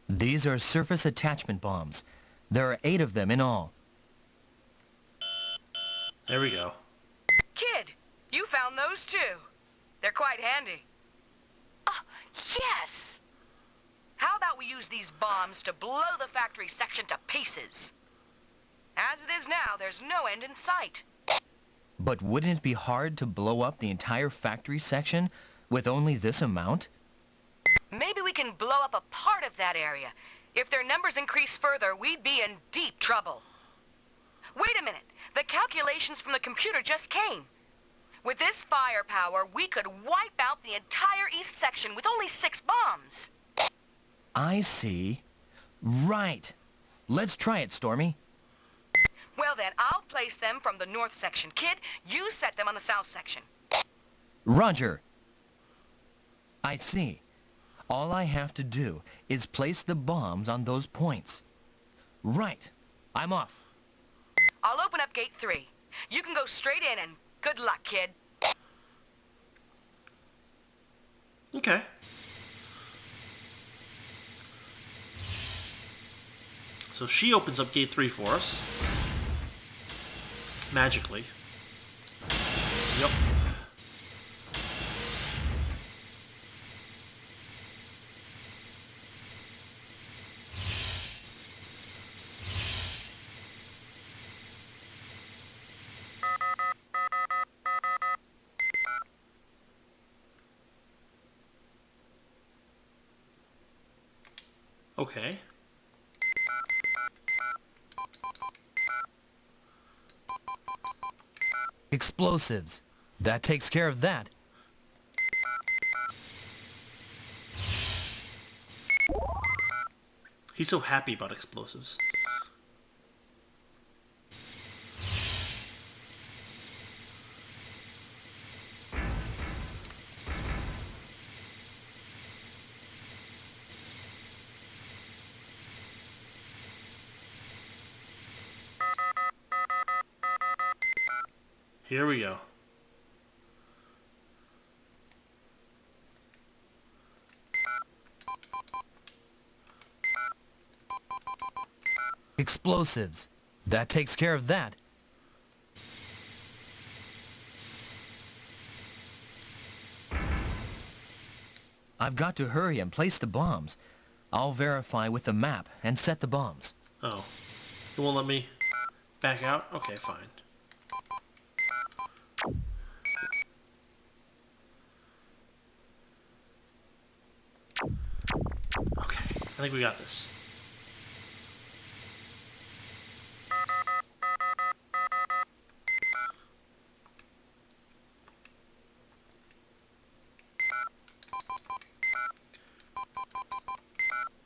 These are surface attachment bombs. There are 8 of them in all. There we go. Kid, you found those too. They're quite handy. Yes! How about we use these bombs to blow the factory section to pieces? As it is now, there's no end in sight. But wouldn't it be hard to blow up the entire factory section with only this amount? Maybe we can blow up a part of that area. If their numbers increase further, we'd be in deep trouble. Wait a minute. The calculations from the computer just came. With this firepower, we could wipe out the entire east section with only 6 bombs. I see. Right. Let's try it, Stormy. Well then, I'll place them from the north section. Kid, you set them on the south section. Roger. I see. All I have to do is place the bombs on those points. Right. I'm off. I'll open up gate 3. You can go straight in and good luck, kid. Okay. So she opens up gate 3 for us. Magically. Yep. Okay. Explosives. That takes care of that. He's so happy about explosives. Here we go. Explosives. That takes care of that. I've got to hurry and place the bombs. I'll verify with the map and set the bombs. Oh. It won't let me back out? Okay, fine. Okay, I think we got this.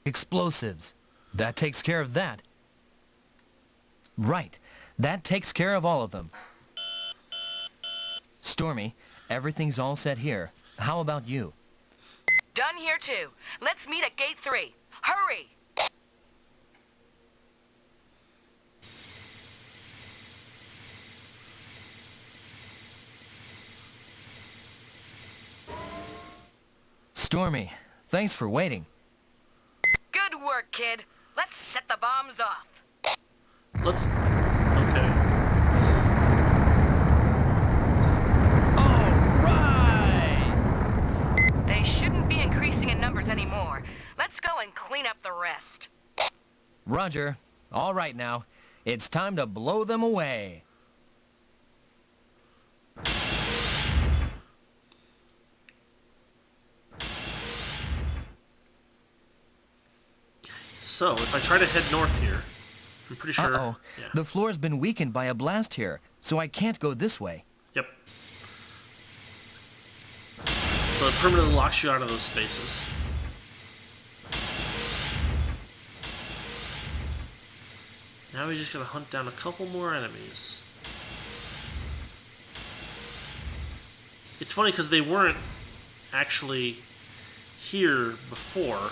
Explosives. That takes care of that. Right. That takes care of all of them. Stormy, everything's all set here. How about you? Done here too. Let's meet at gate 3. Hurry! Stormy, thanks for waiting. Good work, kid. Let's set the bombs off. Let's... Okay. Alright! They shouldn't be increasing in numbers anymore. Let's go and clean up the rest. Roger. All right now. It's time to blow them away. So, if I try to head north here, I'm pretty sure... Uh-oh. Yeah. The floor's been weakened by a blast here, so I can't go this way. Yep. So it permanently locks you out of those spaces. Now we just gotta hunt down a couple more enemies. It's funny because they weren't actually here before.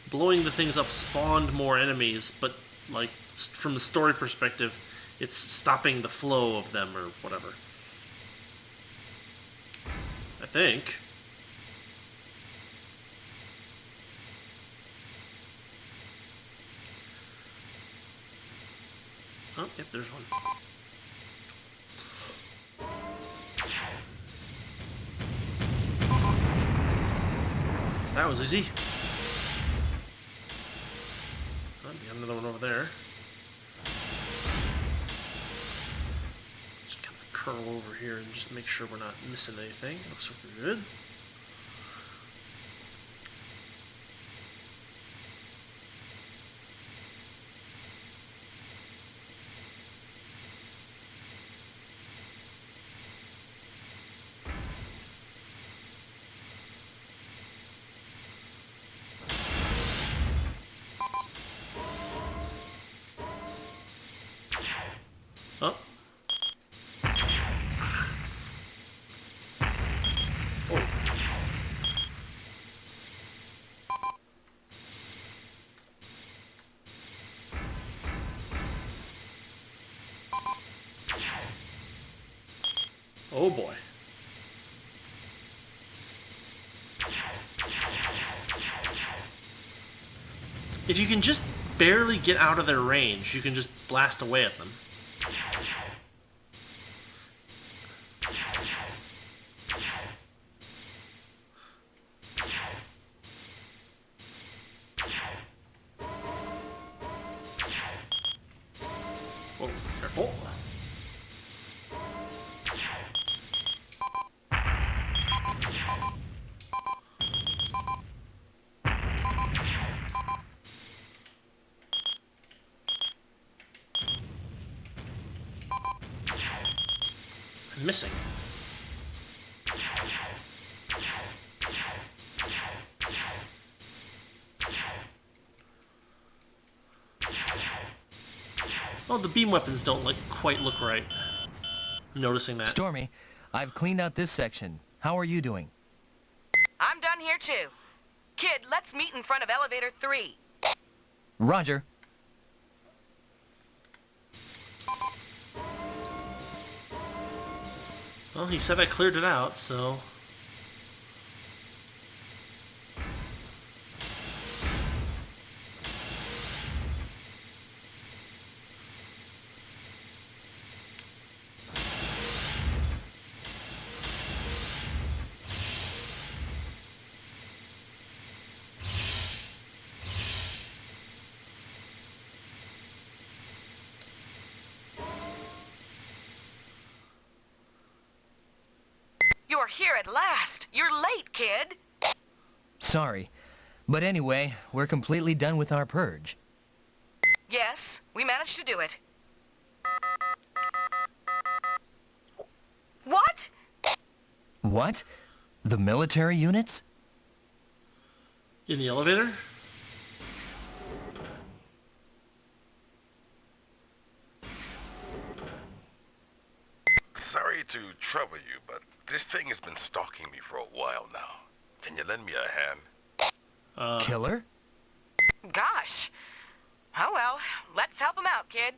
Blowing the things up spawned more enemies, but like from the story perspective, it's stopping the flow of them or whatever. I think. Oh, yep, there's one. That was easy. Oh, got another one over there. Just kind of curl over here and just make sure we're not missing anything. Looks like we're good. Oh. Oh. Oh boy. If you can just barely get out of their range, you can just blast away at them. Whoa, careful. I'm missing. Oh, the beam weapons don't quite look right. I'm noticing that. Stormy, I've cleaned out this section. How are you doing? I'm done here too. Kid, let's meet in front of elevator 3. Roger. Well, he said I cleared it out, so... You're here at last. You're late, kid. Sorry. But anyway, we're completely done with our purge. Yes, we managed to do it. What? What? The military units? In the elevator? Sorry to trouble you, but this thing has been stalking me for a while now. Can you lend me a hand? Killer? Gosh. Oh well, let's help him out, kid.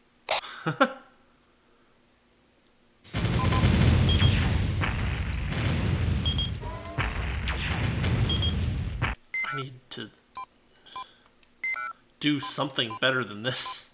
I need to do something better than this.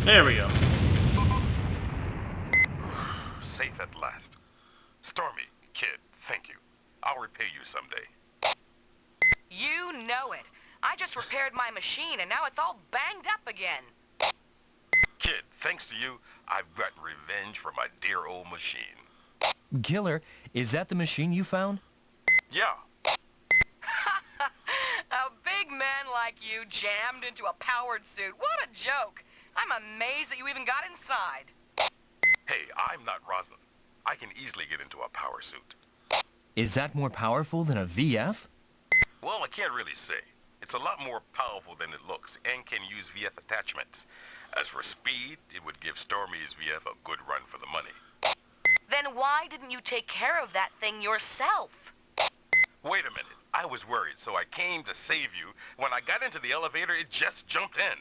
There we go. Safe at last. Stormy, kid, thank you. I'll repay you someday. You know it. I just repaired my machine and now it's all banged up again. Kid, thanks to you, I've got revenge for my dear old machine. Killer, is that the machine you found? Yeah. A big man like you jammed into a powered suit. What a joke. I'm amazed that you even got inside. Hey, I'm not Rosin. I can easily get into a power suit. Is that more powerful than a VF? Well, I can't really say. It's a lot more powerful than it looks and can use VF attachments. As for speed, it would give Stormy's VF a good run for the money. Then why didn't you take care of that thing yourself? Wait a minute. I was worried, so I came to save you. When I got into the elevator, it just jumped in.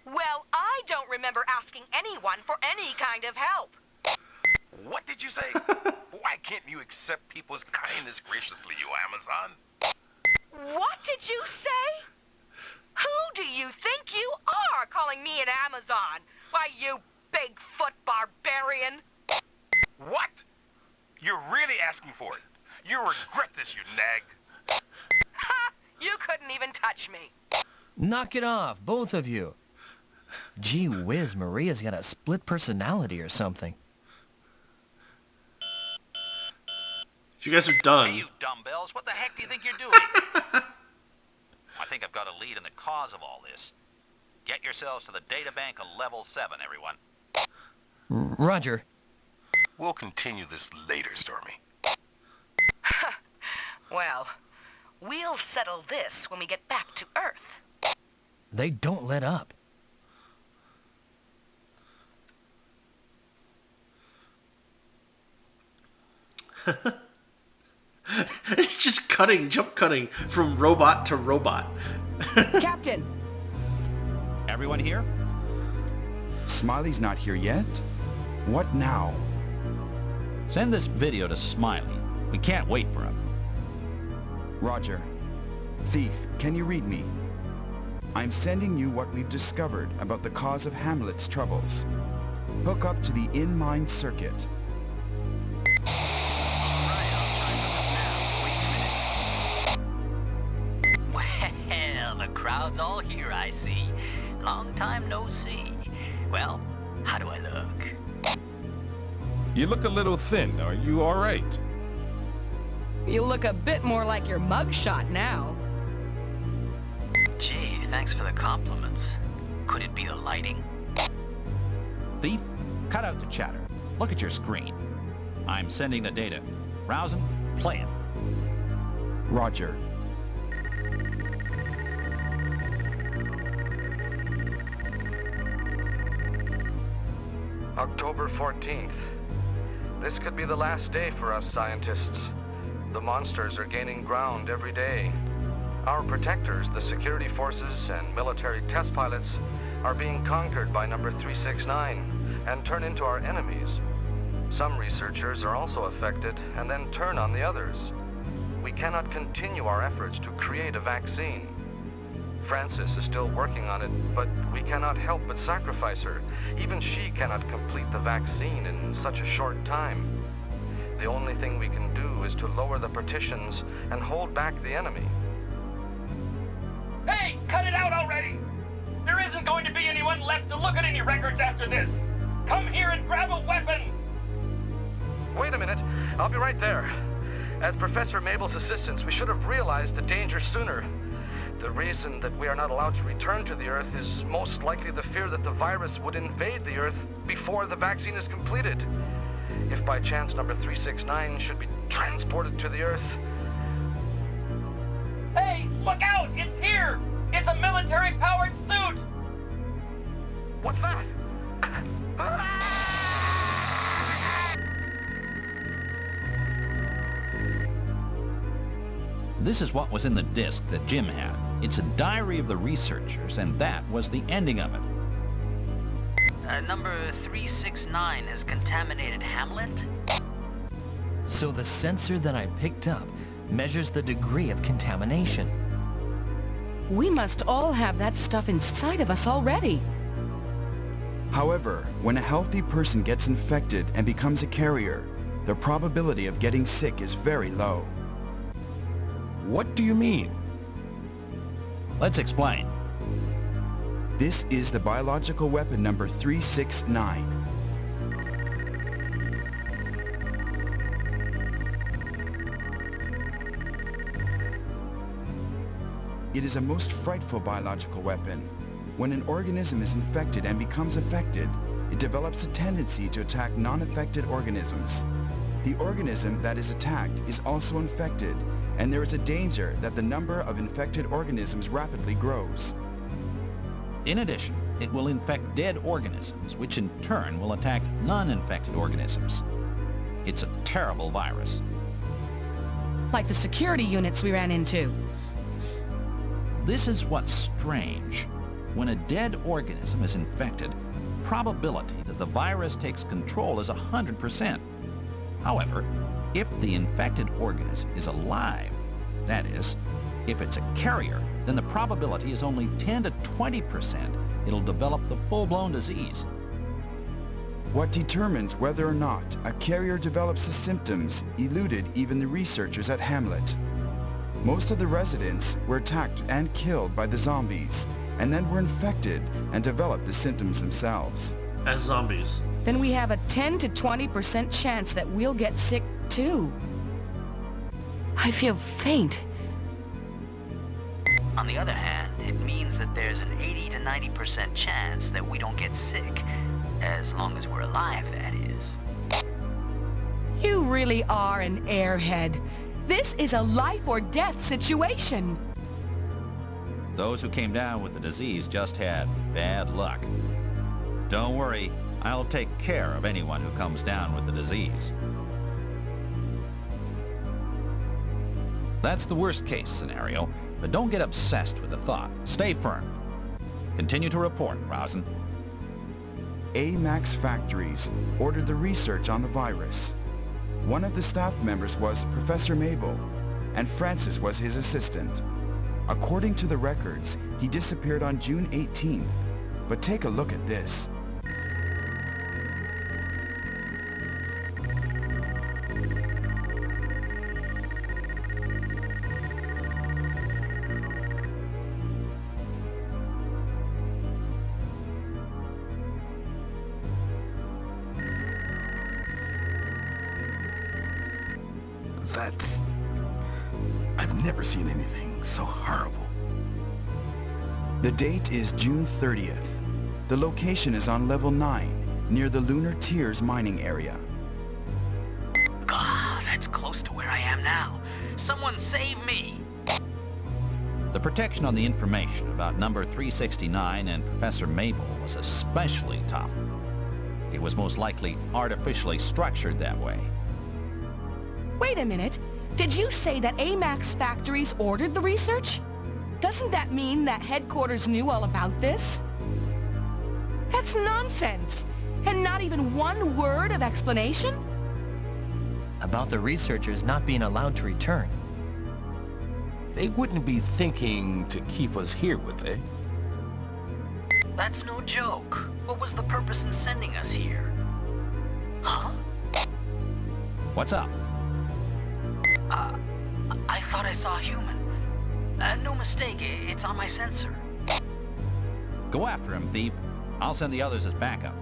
Well, I don't remember asking anyone for any kind of help. What did you say? Why can't you accept people's kindness graciously, you Amazon? What did you say? Who do you think you are calling me an Amazon? Why, you Bigfoot barbarian. What? You're really asking for it. You'll regret this, you nag. Ha! You couldn't even touch me. Knock it off, both of you. Gee whiz, Maria's got a split personality or something. If you guys are done... Hey, you dumbbells, what the heck do you think you're doing? I think I've got a lead in the cause of all this. Get yourselves to the databank on level 7, everyone. Roger. We'll continue this later, Stormy. Well, we'll settle this when we get back to Earth. They don't let up. It's just jump cutting from robot to robot. Captain! Everyone here? Smiley's not here yet? What now? Send this video to Smiley. We can't wait for him. Roger. Thief, can you read me? I'm sending you what we've discovered about the cause of HAMLET's troubles. Hook up to the in-mind circuit. Alright, I'll try and hook up now. Wait a minute. Well, the crowd's all here, I see. Long time no see. Well, how do I look? You look a little thin. Are you all right? You look a bit more like your mugshot now. Gee, thanks for the compliments. Could it be the lighting? Thief, cut out the chatter. Look at your screen. I'm sending the data. Rousing, play it. Roger. October 14th. This could be the last day for us scientists. The monsters are gaining ground every day. Our protectors, the security forces and military test pilots, are being conquered by number 369 and turn into our enemies. Some researchers are also affected and then turn on the others. We cannot continue our efforts to create a vaccine. Frances is still working on it, but we cannot help but sacrifice her. Even she cannot complete the vaccine in such a short time. The only thing we can do is to lower the partitions and hold back the enemy. Hey, cut it out already! There isn't going to be anyone left to look at any records after this! Come here and grab a weapon! Wait a minute, I'll be right there. As Professor Mabel's assistants, we should have realized the danger sooner. The reason that we are not allowed to return to the Earth is most likely the fear that the virus would invade the Earth before the vaccine is completed. If by chance number 369 should be transported to the Earth... Hey, look out! It's here! It's a military-powered suit! What's that? This is what was in the disc that Jim had. It's a diary of the researchers, and that was the ending of it. Number 369 has contaminated HAMLET? So the sensor that I picked up measures the degree of contamination. We must all have that stuff inside of us already. However, when a healthy person gets infected and becomes a carrier, the probability of getting sick is very low. What do you mean? Let's explain. This is the biological weapon number 369. It is a most frightful biological weapon. When an organism is infected and becomes affected, it develops a tendency to attack non-affected organisms. The organism that is attacked is also infected, and there is a danger that the number of infected organisms rapidly grows. In addition, it will infect dead organisms, which in turn will attack non-infected organisms. It's a terrible virus. Like the security units we ran into. This is what's strange. When a dead organism is infected, probability that the virus takes control is 100%. However, if the infected organism is alive, that is, if it's a carrier, then the probability is only 10 to 20% it'll develop the full-blown disease. What determines whether or not a carrier develops the symptoms eluded even the researchers at HAMLET. Most of the residents were attacked and killed by the zombies, and then were infected and developed the symptoms themselves. As zombies. Then we have a 10 to 20% chance that we'll get sick too. I feel faint. On the other hand, it means that there's an 80 to 90% chance that we don't get sick. As long as we're alive, that is. You really are an airhead. This is a life or death situation. Those who came down with the disease just had bad luck. Don't worry, I'll take care of anyone who comes down with the disease. That's the worst case scenario, but don't get obsessed with the thought. Stay firm. Continue to report, Rosen. AMAX Factories ordered the research on the virus. One of the staff members was Professor Mabel, and Francis was his assistant. According to the records, he disappeared on June 18th. But take a look at this. I've never seen anything so horrible. The date is June 30th. The location is on level 9, near the Lunar Tiers mining area. God, that's close to where I am now. Someone save me! The protection on the information about number 369 and Professor Mabel was especially tough. It was most likely artificially structured that way. Wait a minute. Did you say that AMAX Factories ordered the research? Doesn't that mean that headquarters knew all about this? That's nonsense. And not even one word of explanation? About the researchers not being allowed to return. They wouldn't be thinking to keep us here, would they? That's no joke. What was the purpose in sending us here? Huh? What's up? I thought I saw a human. No mistake, it's on my sensor. Go after him, thief. I'll send the others as backup.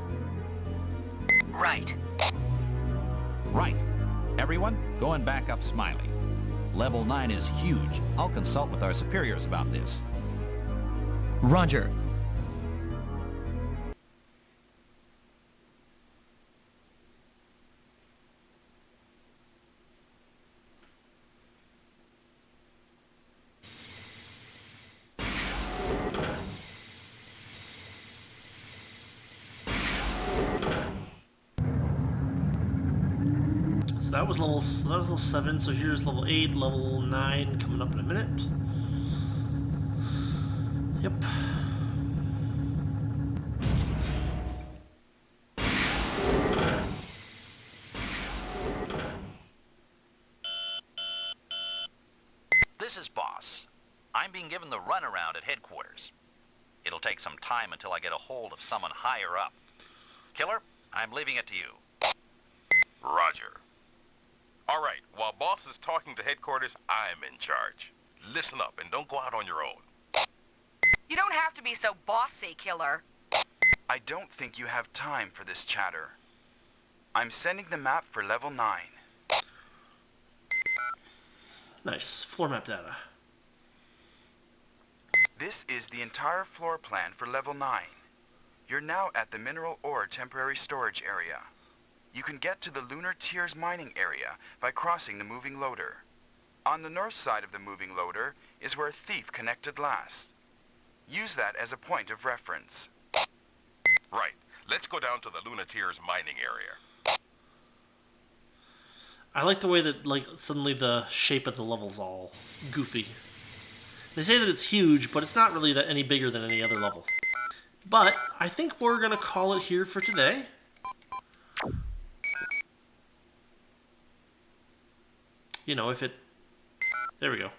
Right. Right. Everyone, go and back up Smiley. Level 9 is huge. I'll consult with our superiors about this. Roger. So that was level 7. So here's level 8, level 9 coming up in a minute. Yep. This is Boss. I'm being given the runaround at headquarters. It'll take some time until I get a hold of someone higher up. Killer, I'm leaving it to you. Roger. All right, while Boss is talking to headquarters, I'm in charge. Listen up and don't go out on your own. You don't have to be so bossy, Killer. I don't think you have time for this chatter. I'm sending the map for level 9. Nice. Floor map data. This is the entire floor plan for level 9. You're now at the mineral ore temporary storage area. You can get to the Lunar Tiers mining area by crossing the moving loader. On the north side of the moving loader is where Thief connected last. Use that as a point of reference. Right. Let's go down to the Lunar Tiers mining area. I like the way that, like, suddenly the shape of the level's all goofy. They say that it's huge, but it's not really that any bigger than any other level. But I think we're going to call it here for today. You know, if it... There we go.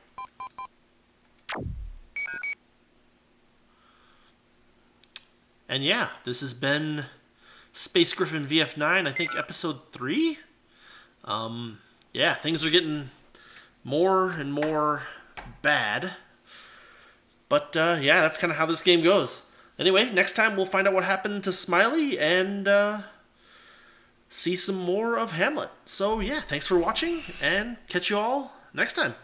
And yeah, this has been Space Griffon VF-9, I think episode 3? Yeah, things are getting more and more bad. But yeah, that's kind of how this game goes. Anyway, next time we'll find out what happened to Smiley and see some more of Hamlet. So yeah, thanks for watching, and catch you all next time.